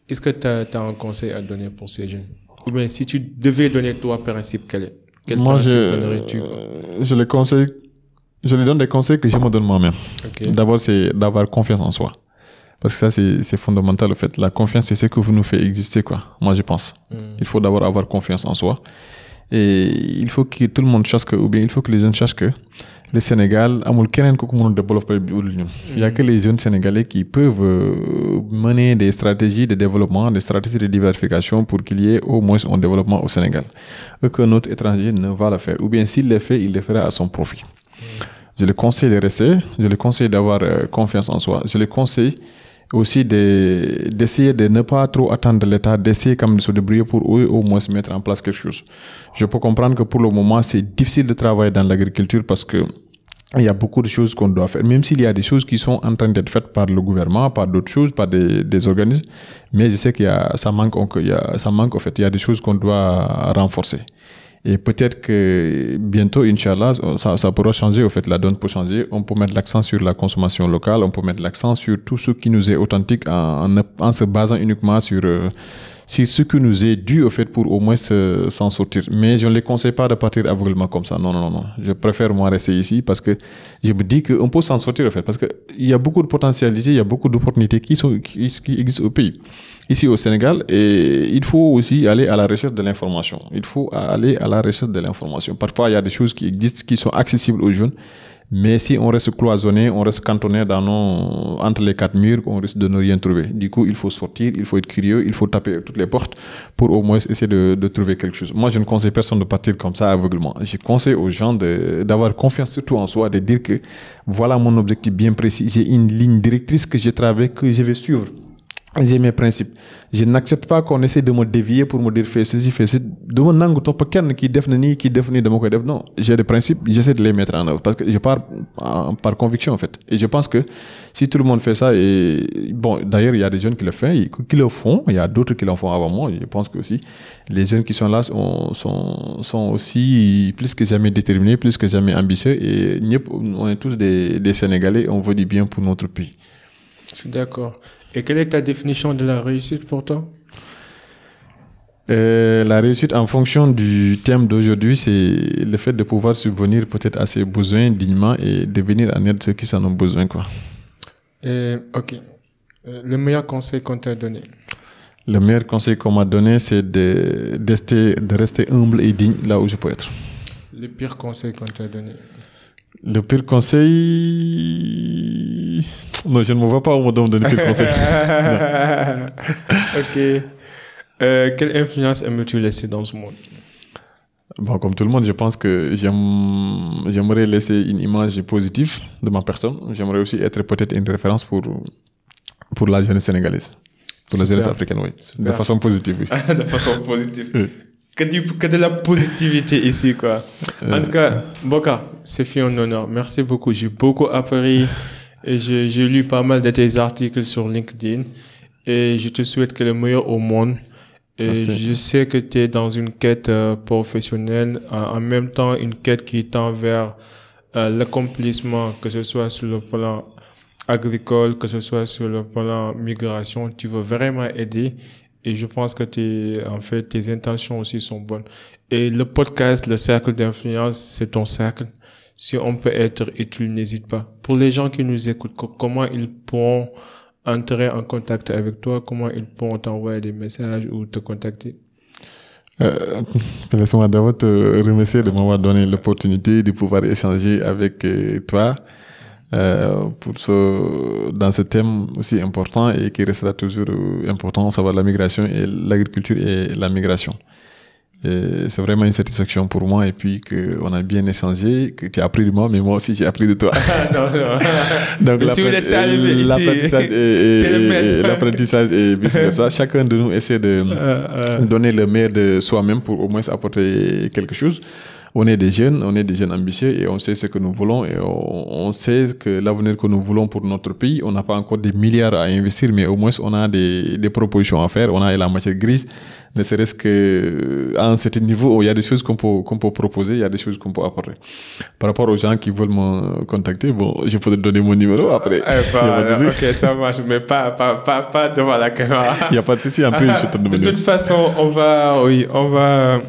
Speaker 2: Est-ce que tu as un conseil à donner pour ces jeunes? Ou bien si tu devais donner toi principe, quel principe donnerais-tu?
Speaker 1: Je les donne des conseils que je me donne moi-même. Okay. D'abord, c'est d'avoir confiance en soi. Parce que ça, c'est fondamental, en fait. La confiance, c'est ce que vous nous fait exister, quoi. Moi, je pense. Il faut d'abord avoir confiance en soi. Et il faut que tout le monde sache que, ou bien il faut que les jeunes sachent que le Sénégal, il n'y a que les jeunes Sénégalais qui peuvent mener des stratégies de développement, des stratégies de diversification pour qu'il y ait au moins un développement au Sénégal. Aucun autre étranger ne va le faire. Ou bien s'il le fait, il le fera à son profit. Je le conseille de rester, je le conseille d'avoir confiance en soi, je le conseille aussi d'essayer de ne pas trop attendre de l'État, d'essayer comme de se débrouiller pour eux au moins se mettre en place quelque chose. Je peux comprendre que pour le moment, c'est difficile de travailler dans l'agriculture parce que il y a beaucoup de choses qu'on doit faire, même s'il y a des choses qui sont en train d'être faites par le gouvernement, par d'autres choses, par des organismes, mais je sais ça manque en fait, il y a des choses qu'on doit renforcer. Et peut-être que bientôt, Inch'Allah, ça pourra changer. Au fait, la donne peut changer. On peut mettre l'accent sur la consommation locale. On peut mettre l'accent sur tout ce qui nous est authentique en se basant uniquement sur ce qui nous est dû, au fait, pour au moins s'en sortir. Mais je ne les conseille pas de partir aveuglément comme ça. Non. Je préfère, moi, rester ici parce que je me dis qu'on peut s'en sortir, au fait. Parce qu'il y a beaucoup de potentialités, il y a beaucoup d'opportunités qui existent au pays. Ici au Sénégal, et il faut aussi aller à la recherche de l'information. Parfois, il y a des choses qui existent, qui sont accessibles aux jeunes, mais si on reste cloisonné, on reste cantonné entre les quatre murs, on risque de ne rien trouver. Du coup, il faut sortir, il faut être curieux, il faut taper toutes les portes pour au moins essayer de trouver quelque chose. Moi, je ne conseille personne de partir comme ça aveuglement. Je conseille aux gens d'avoir confiance surtout en soi, de dire que voilà mon objectif bien précis, j'ai une ligne directrice que je travaille, que je vais suivre. J'ai mes principes. Je n'accepte pas qu'on essaie de me dévier pour me dire fais ceci, fais ceci. Non, j'ai des principes, j'essaie de les mettre en œuvre parce que je pars par conviction en fait. Et je pense que si tout le monde fait ça, et bon, d'ailleurs il y a des jeunes qui le font, il y a d'autres qui l'en font avant moi. Je pense que aussi les jeunes qui sont là sont aussi plus que jamais déterminés, plus que jamais ambitieux. Et on est tous des Sénégalais, on veut du bien pour notre pays.
Speaker 2: Je suis d'accord. Et quelle est ta définition de la réussite pour toi?
Speaker 1: La réussite en fonction du thème d'aujourd'hui, c'est le fait de pouvoir subvenir peut-être à ses besoins dignement et de venir en aide à ceux qui en ont besoin, quoi.
Speaker 2: Ok. Le meilleur conseil qu'on t'a donné?
Speaker 1: Le meilleur conseil qu'on m'a donné, c'est de rester humble et digne là où je peux être.
Speaker 2: Le pire conseil qu'on t'a donné?
Speaker 1: Le pire conseil... Non, je ne me vois pas où on donne le pire conseil.
Speaker 2: Ok. Quelle influence aimes-tu laisser dans ce monde?
Speaker 1: Bon, comme tout le monde, je pense que j'aimerais laisser une image positive de ma personne. J'aimerais aussi être peut-être une référence pour la jeunesse sénégalaise. Pour la jeunesse africaine, oui. Super. De façon positive, oui.
Speaker 2: De façon positive. Oui. Que de la positivité ici, quoi. En tout cas, Boka, c'est fait un honneur. Merci beaucoup. J'ai beaucoup appris et j'ai lu pas mal de tes articles sur LinkedIn et je te souhaite que le meilleur au monde Et
Speaker 1: Merci.
Speaker 2: je sais que tu es dans une quête professionnelle, en même temps une quête qui tend vers l'accomplissement, que ce soit sur le plan agricole, que ce soit sur le plan migration. Tu veux vraiment aider et je pense que tes intentions aussi sont bonnes. Et le podcast, le cercle d'influence, c'est ton cercle. Si on peut être utile, n'hésite pas. Pour les gens qui nous écoutent, comment ils pourront entrer en contact avec toi, comment ils pourront t'envoyer des messages ou te contacter?
Speaker 1: Laisse-moi d'abord te remercier de m'avoir donné l'opportunité de pouvoir échanger avec toi dans ce thème aussi important et qui restera toujours important, savoir la migration et l'agriculture et la migration. C'est vraiment une satisfaction pour moi et puis qu'on a bien échangé, que tu as appris de moi, mais moi aussi j'ai appris de toi. Donc l'apprentissage et vice-versa. Chacun de nous essaie de donner le meilleur de soi-même pour au moins apporter quelque chose. On est des jeunes ambitieux et on sait ce que nous voulons et on sait que l'avenir que nous voulons pour notre pays, on n'a pas encore des milliards à investir, mais au moins on a des propositions à faire, on a la matière grise, ne serait-ce qu'à un certain niveau où il y a des choses qu'on peut proposer, il y a des choses qu'on peut apporter. Par rapport aux gens qui veulent me contacter, bon, je peux te donner mon numéro après.
Speaker 2: Ok, ça marche, mais pas devant la caméra.
Speaker 1: Il n'y a pas de souci, après je te donne mon numéro.
Speaker 2: De toute façon, on va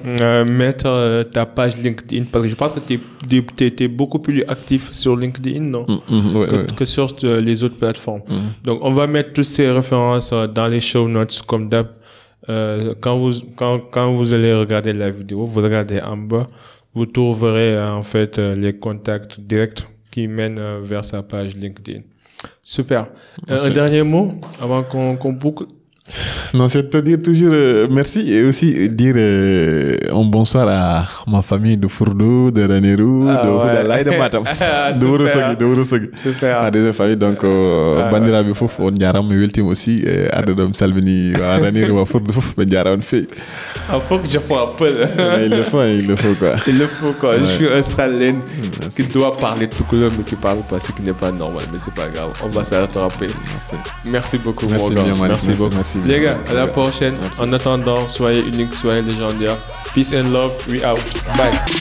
Speaker 2: mettre ta page LinkedIn parce que je pense que tu es beaucoup plus actif sur LinkedIn, non? Que sur les autres plateformes. Donc, on va mettre toutes ces références dans les show notes comme d'hab. Quand vous allez regarder la vidéo, vous regardez en bas, vous trouverez en fait les contacts directs qui mènent vers sa page LinkedIn. Super. Un dernier mot avant qu'on boucle?
Speaker 1: Non, c'est te dire toujours merci et aussi dire un bonsoir à ma famille de Fourdo, de Ranérou, de Oudalaï, de Matam, de Wurosogi.
Speaker 2: Super.
Speaker 1: À des familles, donc, bandiraɓe fof on jarama weltima aussi adadam salmini wa Ranérou wa Fourdo fof ɓe jaram fe.
Speaker 2: Il faut que je fasse un peu.
Speaker 1: Il le faut quoi.
Speaker 2: Il le faut quoi. Je suis un salène qui doit parler tout couleur mais qui parle pas, ce qui n'est pas normal, mais c'est pas grave. On va se rattraper. Merci beaucoup, mon gars. Merci beaucoup. Les gars, à la prochaine. Merci. En attendant, soyez uniques, soyez légendaires. Peace and love. We out. Bye.